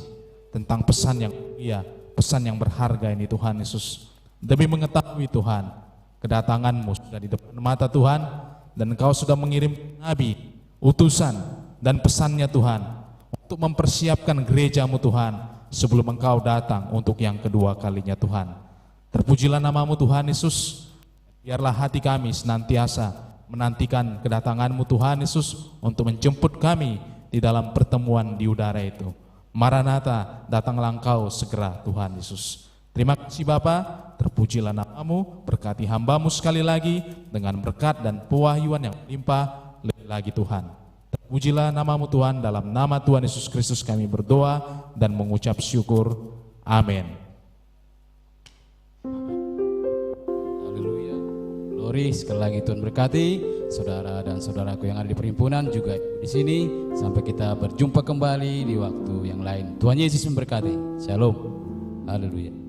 tentang pesan yang mulia, pesan yang berharga ini Tuhan Yesus. Demi mengetahui Tuhan kedatangan-Mu sudah di depan mata Tuhan, dan Engkau sudah mengirim nabi, utusan dan pesannya Tuhan untuk mempersiapkan gereja-Mu Tuhan sebelum Engkau datang untuk yang kedua kalinya Tuhan. Terpujilah nama-Mu Tuhan Yesus. Biarlah hati kami senantiasa menantikan kedatangan-Mu Tuhan Yesus untuk menjemput kami di dalam pertemuan di udara itu. Maranatha, datanglah Engkau segera Tuhan Yesus. Terima kasih Bapa, terpujilah nama-Mu, berkati hamba-Mu sekali lagi dengan berkat dan pewahyuan yang melimpah lebih lagi Tuhan. Terpujilah nama-Mu Tuhan, dalam nama Tuhan Yesus Kristus kami berdoa dan mengucap syukur. Amin. Haleluya. Glory, sekali lagi Tuhan berkati saudara dan saudaraku yang ada di perhimpunan, juga di sini. Sampai kita berjumpa kembali di waktu yang lain. Tuhan Yesus memberkati. Shalom. Haleluya.